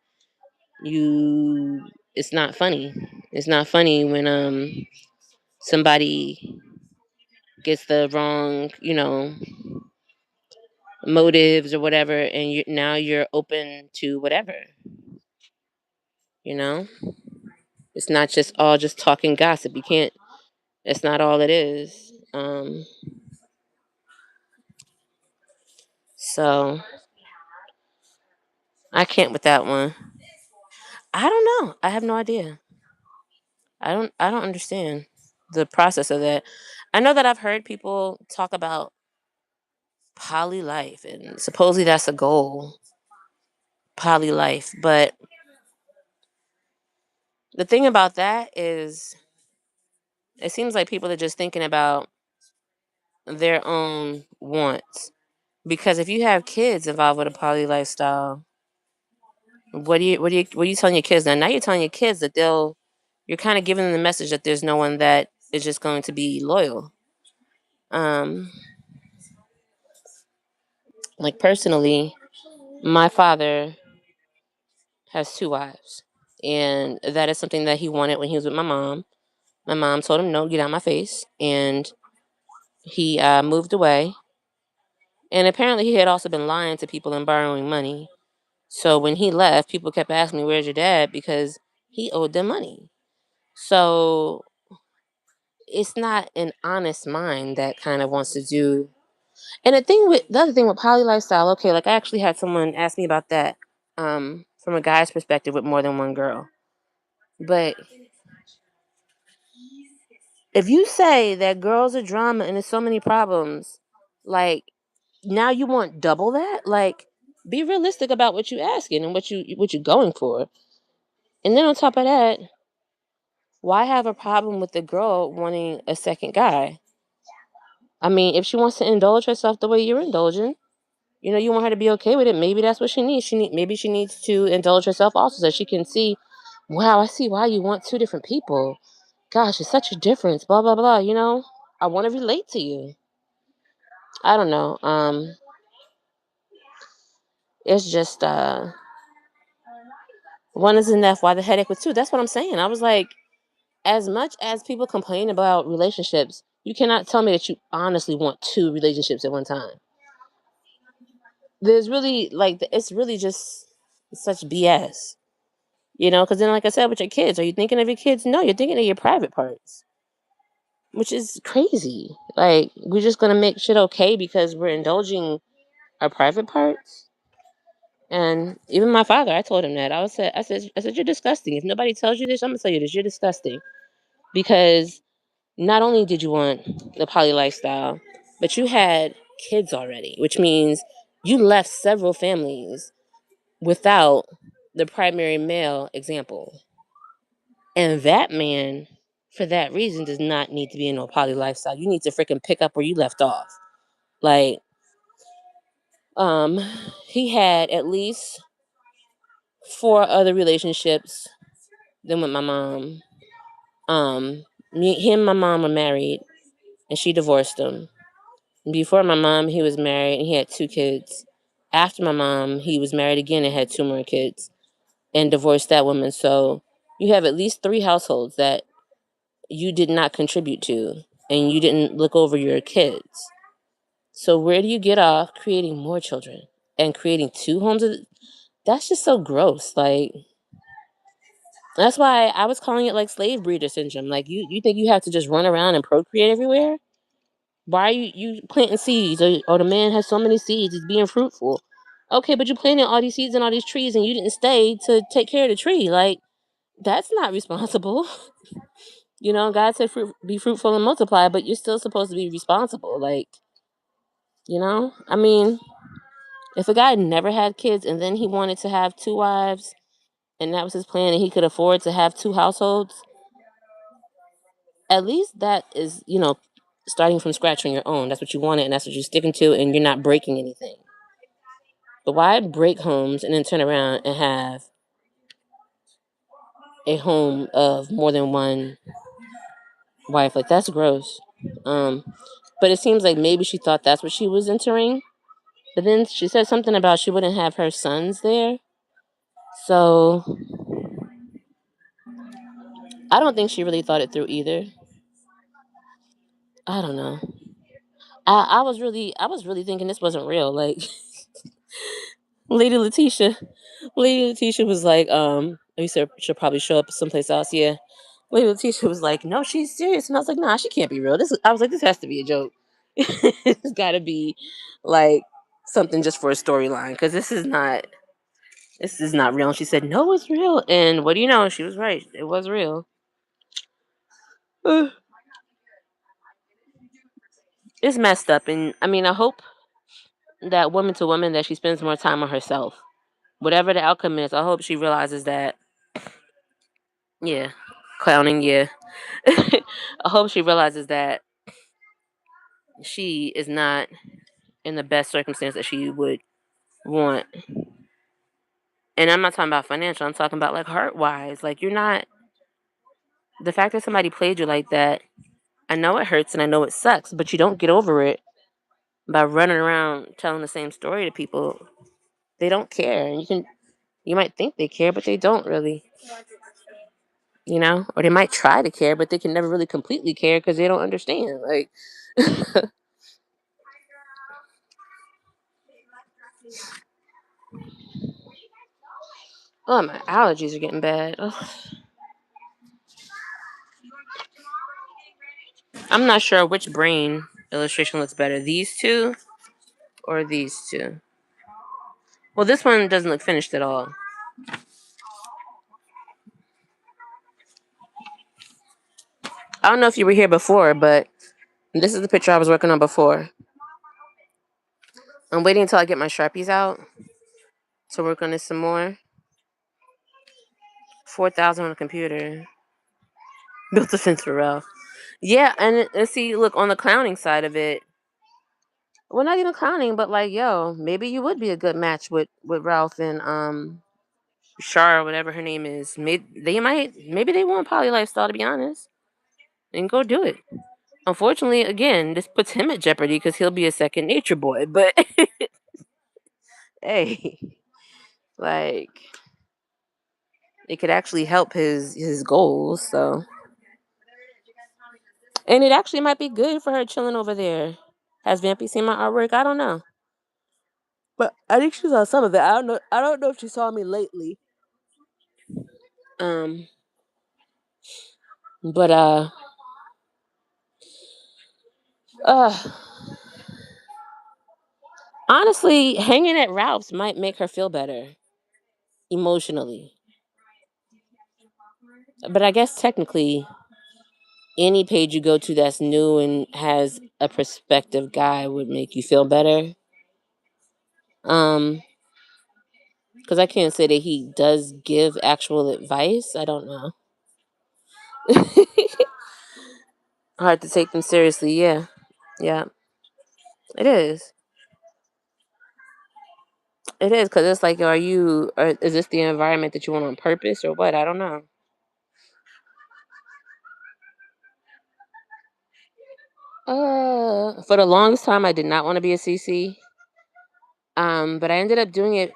it's not funny. It's not funny when somebody gets the wrong, motives or whatever, and now you're open to whatever. You know, it's not just all just talking gossip. You can't. It's not all it is. So I can't with that one. I don't know. I have no idea. I don't understand the process of that. I know that I've heard people talk about poly life and supposedly that's a goal, poly life, but the thing about that is it seems like people are just thinking about their own wants. Because if you have kids involved with a poly lifestyle, what are you telling your kids now? Now you're telling your kids that you're kind of giving them the message that there's no one that is just going to be loyal. Like personally, my father has 2 wives, and that is something that he wanted when he was with my mom. My mom told him, "No, get out of my face," and he moved away. And apparently, he had also been lying to people and borrowing money. So when he left, people kept asking me, "Where's your dad?" Because he owed them money. So it's not an honest mind that kind of wants to do. And the other thing with poly lifestyle, okay, like I actually had someone ask me about that from a guy's perspective with more than one girl. But if you say that girls are drama and there's so many problems, like now you want double that? Like be realistic about what you're asking and what you're going for. And then on top of that, why have a problem with the girl wanting a second guy? I mean, if she wants to indulge herself the way you're indulging, you want her to be okay with it. Maybe that's what she needs. Maybe she needs to indulge herself also so she can see, wow, I see why you want two different people. Gosh, it's such a difference. Blah blah blah. I want to relate to you. I don't know. It's just one is enough. Why the headache with two? That's what I'm saying. I was like, as much as people complain about relationships, you cannot tell me that you honestly want two relationships at one time. There's really it's really just such BS. Because then, like I said, with your kids, are you thinking of your kids? No, you're thinking of your private parts, which is crazy. Like, we're just gonna make shit okay because we're indulging our private parts. And even my father, I told him that. I said, you're disgusting. If nobody tells you this, I'm gonna tell you this. You're disgusting because not only did you want the poly lifestyle, but you had kids already, which means you left several families without the primary male example. And that man, for that reason, does not need to be in no poly lifestyle. You need to freaking pick up where you left off. Like, um, he had at least 4 other relationships than with my mom. Him and my mom were married, and she divorced him. Before my mom, he was married and he had 2 kids. After my mom, he was married again and had 2 more kids, and divorced that woman. So you have at least 3 households that you did not contribute to, and you didn't look over your kids. So where do you get off creating more children and creating 2 homes? That's just so gross. Like, that's why I was calling it like slave breeder syndrome. Like, you think you have to just run around and procreate everywhere? Why are you planting seeds? Or the man has so many seeds, he's being fruitful. Okay, but you planted all these seeds and all these trees and you didn't stay to take care of the tree. Like, that's not responsible. God said be fruitful and multiply, but you're still supposed to be responsible. Like, I mean, if a guy never had kids and then he wanted to have 2 wives and that was his plan and he could afford to have 2 households, at least that is, starting from scratch on your own. That's what you wanted and that's what you're sticking to, and you're not breaking anything. But why break homes and then turn around and have a home of more than one wife? Like, that's gross. But it seems like maybe she thought that's what she was entering. But then she said something about she wouldn't have her sons there. So I don't think she really thought it through either. I don't know. I was really thinking this wasn't real. Like, Lady Letitia. Lady Letitia was like, you said she'll probably show up someplace else. Yeah. Lady Letitia was like, no, she's serious. And I was like, nah, she can't be real. I was like, this has to be a joke. It's gotta be like something just for a storyline. Because this is not real. And she said, no, it's real. And what do you know? She was right. It was real. It's messed up. And I mean, I hope that woman to woman that she spends more time on herself. Whatever the outcome is, I hope she realizes that, yeah, clowning, yeah. I hope she realizes that she is not in the best circumstance that she would want. And I'm not talking about financial, I'm talking about like heart wise. Like, you're not, the fact that somebody played you like that, I know it hurts and I know it sucks, but you don't get over it by running around telling the same story to people. They don't care. And you might think they care, but they don't really. Or they might try to care, but they can never really completely care because they don't understand. Like, oh, my allergies are getting bad. Ugh. I'm not sure which brain illustration looks better, these two or these two. Well, this one doesn't look finished at all. I don't know if you were here before, but this is the picture I was working on before. I'm waiting until I get my Sharpies out to work on this some more. 4,000 on the computer. Built a fence for Ralph. Yeah, and see, look, on the clowning side of it, well, not even clowning, but like, yo, maybe you would be a good match with Ralph and Shar, or whatever her name is. Maybe they want poly lifestyle, to be honest, and go do it. Unfortunately, again, this puts him at jeopardy because he'll be a second nature boy. But hey, like, it could actually help his goals. So, and it actually might be good for her chilling over there. Has Vampy seen my artwork? I don't know, but I think she saw some of it. I don't know. I don't know if she saw me lately. Um, but uh, honestly, hanging at Ralph's might make her feel better emotionally. But I guess technically, any page you go to that's new and has a prospective guy would make you feel better. Because I can't say that he does give actual advice. I don't know. Hard to take them seriously. Yeah, yeah, it is. It is because it's like, is this the environment that you want on purpose or what? I don't know. For the longest time, I did not want to be a CC. But I ended up doing it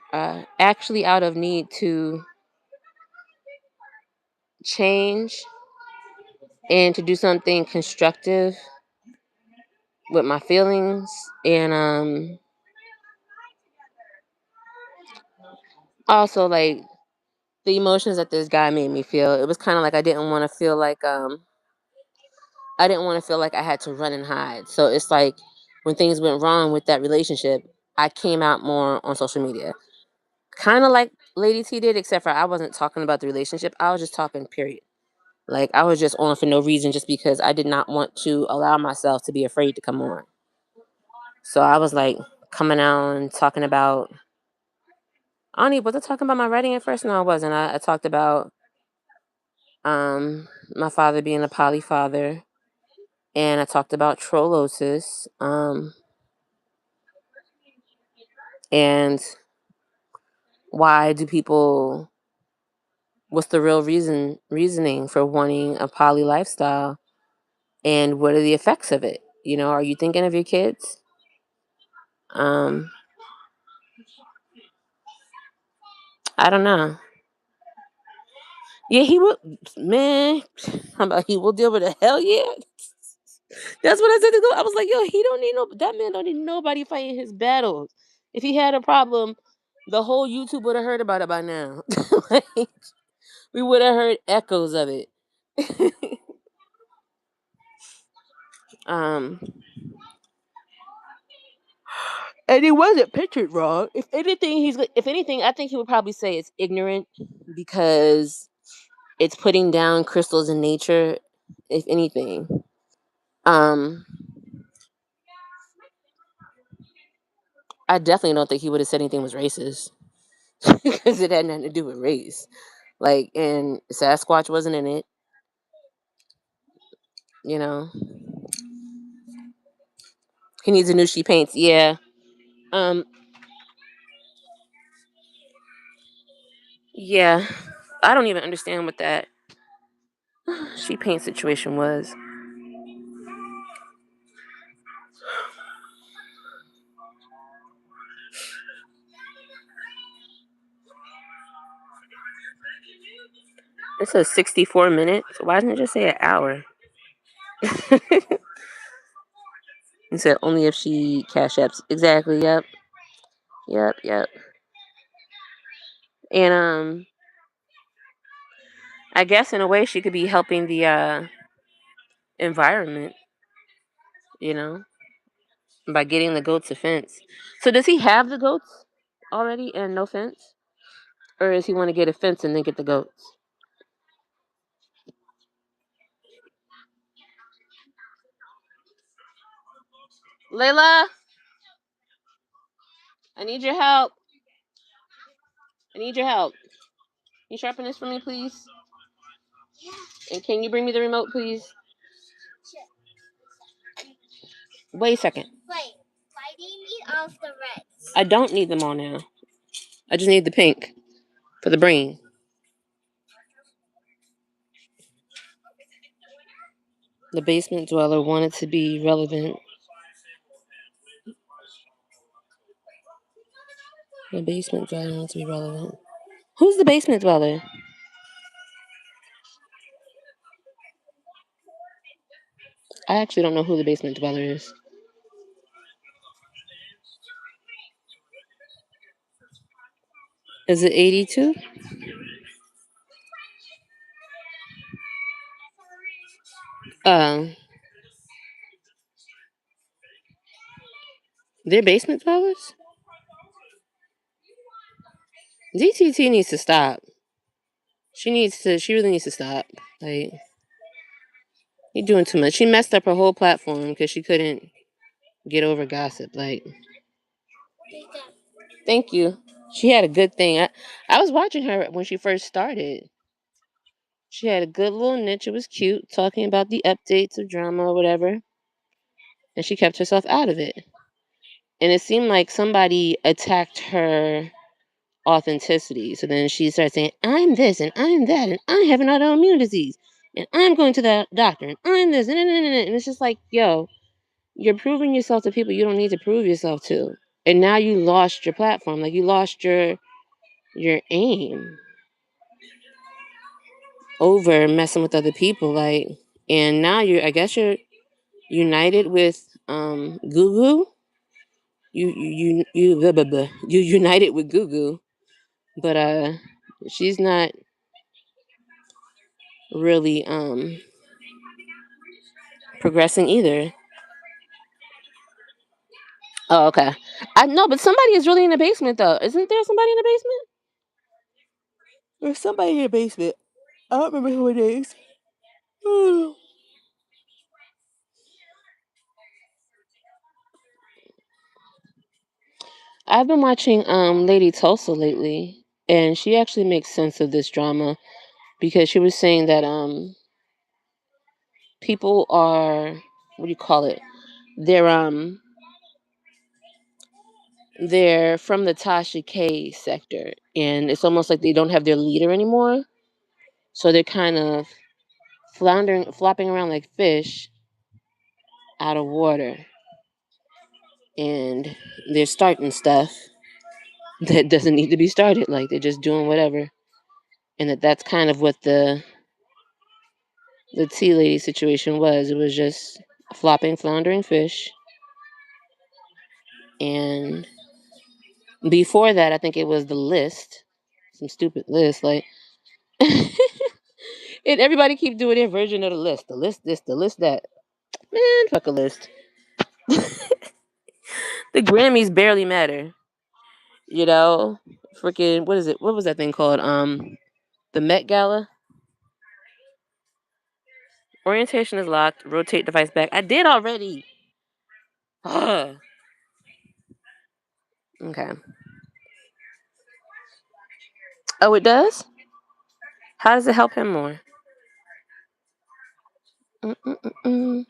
actually out of need to change and to do something constructive with my feelings, and also like the emotions that this guy made me feel. It was kind of like I didn't want to feel like I had to run and hide. So it's like when things went wrong with that relationship, I came out more on social media, kind of like Lady T did, except for I wasn't talking about the relationship. I was just talking, period. Like, I was just on for no reason, just because I did not want to allow myself to be afraid to come on. So I was like coming out and talking about, was I talking about my writing at first? No, I wasn't. I talked about my father being a poly father, and I talked about trollosis, and why do people, what's the real reasoning for wanting a poly lifestyle, and what are the effects of it? Are you thinking of your kids? I don't know. Yeah, he will. Man, how about he will deal with it? Hell yeah. That's what I said to go. I was like, yo, he don't need that man don't need nobody fighting his battles. If he had a problem, the whole YouTube would have heard about it by now. Like, we would have heard echoes of it. um, and he wasn't pictured wrong. If anything, I think he would probably say it's ignorant because it's putting down crystals in nature. If anything, um, I definitely don't think he would have said anything was racist because it had nothing to do with race. Like, and Sasquatch wasn't in it, you know. He needs a new she paints. Yeah. Um. Yeah. I don't even understand what that she paint situation was. It says 64 minutes. Why didn't it just say an hour? He said only if she cash apps. Exactly. Yep. Yep. Yep. And I guess in a way she could be helping the environment, you know, by getting the goats a fence. So does he have the goats already and no fence? Or does he want to get a fence and then get the goats? Layla, I need your help. I need your help. Can you sharpen this for me, please? And can you bring me the remote, please? Wait a second. Wait, why do you need all of the reds? I don't need them all now. I just need the pink for the brain. The basement dweller wanted to be relevant. The basement dweller wants to be relevant. Who's the basement dweller? I actually don't know who the basement dweller is. Is it 82? They're basement dwellers? DTT needs to stop. She really needs to stop. Like, you're doing too much. She messed up her whole platform because she couldn't get over gossip. Like, thank you. She had a good thing. I was watching her when she first started. She had a good little niche. It was cute, talking about the updates of drama or whatever. And she kept herself out of it. And it seemed like somebody attacked her authenticity. So then she started saying, I'm this and I'm that and I have an autoimmune disease and I'm going to the doctor and I'm this and it's just like, yo, you're proving yourself to people you don't need to prove yourself to. And now you lost your platform. Like, you lost your aim over messing with other people. Like, and now I guess you're united with Gugu. You blah, blah, blah. You united with Gugu, but she's not really progressing either. Oh, okay. I know, but somebody is really in the basement though. Isn't there somebody in the basement? There's somebody in the basement. I don't remember who it is. I've been watching Lady Tulsa lately, and she actually makes sense of this drama because she was saying that people are, what do you call it? They're from the Tasha K sector, and it's almost like they don't have their leader anymore. So they're kind of flopping around like fish out of water, and they're starting stuff that doesn't need to be started. Like, they're just doing whatever, and that's kind of what the tea lady situation was. It was just floundering fish, and before that, I think it was the list, some stupid list, like. And everybody keep doing their version of the list. The list this, the list that. Man, fuck a list. The Grammys barely matter. You know? Freaking, what is it? What was that thing called? The Met Gala? Orientation is locked. Rotate device back. I did already. Ugh. Okay. Oh, it does? How does it help him more? Mm-mm-mm-mm.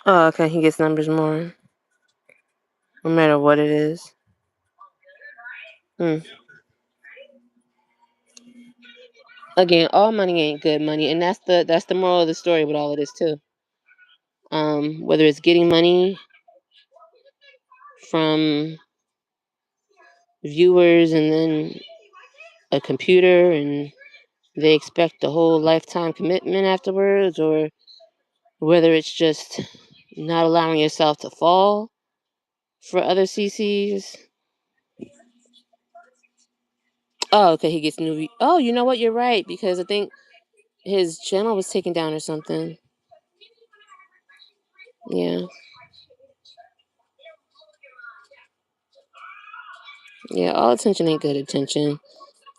Oh, okay. He gets numbers more. No matter what it is. Again, all money ain't good money, and that's the moral of the story with all of this too. Whether it's getting money from viewers and then a computer and they expect a whole lifetime commitment afterwards, or whether it's just not allowing yourself to fall for other CCs. Oh, okay, he gets new. Oh, you know what? You're right, because I think his channel was taken down or something. Yeah. Yeah, all attention ain't good attention.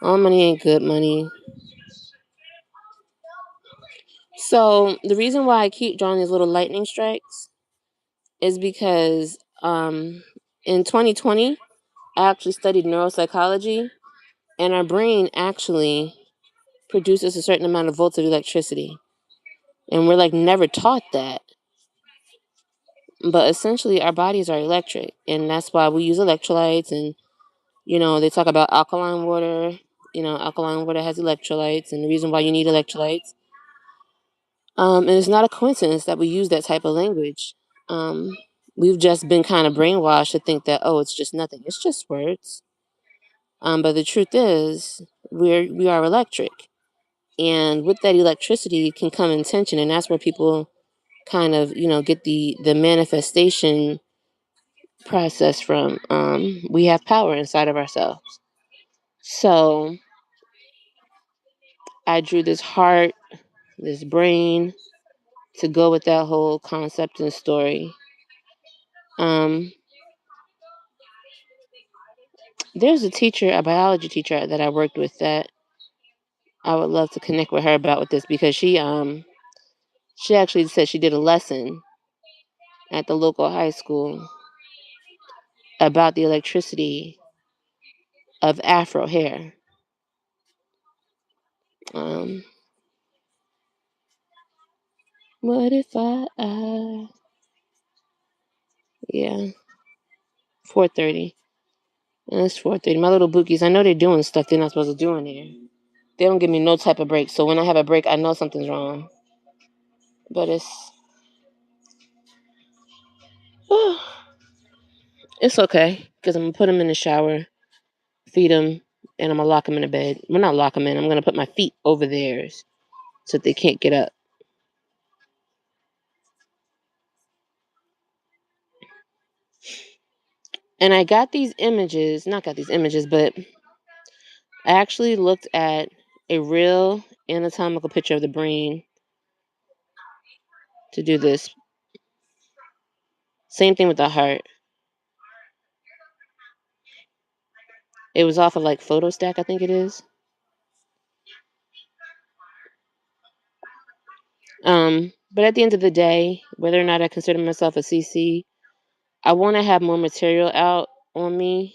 All money ain't good money. So the reason why I keep drawing these little lightning strikes is because in 2020 I actually studied neuropsychology, and our brain actually produces a certain amount of volts of electricity, and we're like never taught that. But essentially, our bodies are electric, and that's why we use electrolytes. And they talk about alkaline water. Alkaline water has electrolytes, and the reason why you need electrolytes. And it's not a coincidence that we use that type of language. We've just been kind of brainwashed to think that, oh, it's just nothing. It's just words. But the truth is, we are electric, and with that electricity can come intention, and that's where people kind of get the manifestation process from. We have power inside of ourselves. So I drew this heart, this brain, to go with that whole concept and story. There's a teacher, a biology teacher that I worked with, that I would love to connect with her about with this, because she actually said she did a lesson at the local high school about the electricity of Afro hair. What if yeah, 4:30. And it's 4:30. My little bookies, I know they're doing stuff they're not supposed to do in there. They don't give me no type of break. So when I have a break, I know something's wrong. But it's okay, because I'm going to put them in the shower, feed them, and I'm going to lock them in the bed. Well, not lock them in. I'm going to put my feet over theirs so that they can't get up. And I got these images, not got these images, but I actually looked at a real anatomical picture of the brain to do this. Same thing with the heart. It was off of like PhotoStack, I think it is. But at the end of the day, whether or not I consider myself a CC, I want to have more material out on me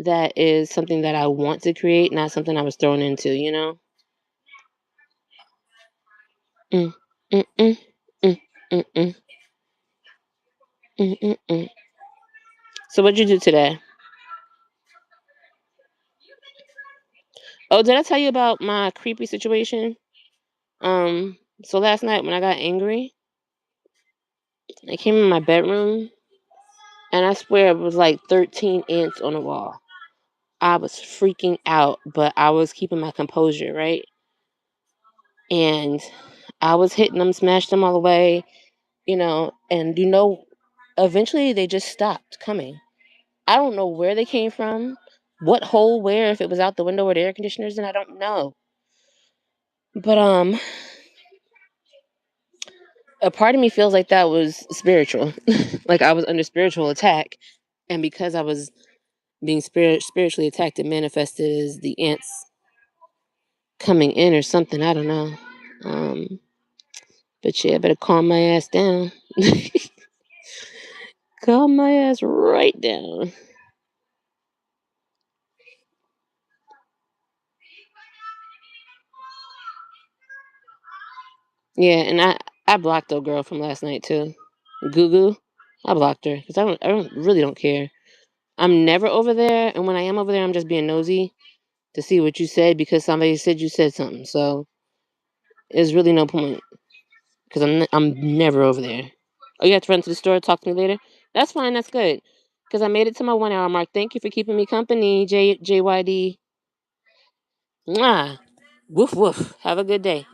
that is something that I want to create, not something I was thrown into, Mm, mm, mm, mm, mm, mm, mm, mm, mm. So what'd you do today? Oh, did I tell you about my creepy situation? So last night when I got angry, I came in my bedroom, and I swear it was like 13 ants on the wall. I was freaking out, but I was keeping my composure, right? And I was hitting them, smashed them all away, and eventually they just stopped coming. I don't know where they came from, what hole, where, if it was out the window or the air conditioners, and I don't know. But a part of me feels like that was spiritual. Like I was under spiritual attack, and because I was being spiritually attacked, it manifested as the ants coming in or something. I don't know. But yeah, I better calm my ass down. Calm my ass right down. Yeah, and I blocked the girl from last night too. Gugu. I blocked her because I really don't care. I'm never over there, and when I am over there, I'm just being nosy to see what you said, because somebody said you said something. So there's really no point, because I'm never over there. Oh, you have to run to the store. Talk to me later. That's fine. That's good, because I made it to my 1 hour mark. Thank you for keeping me company, JYD. Mwah. Woof woof. Have a good day.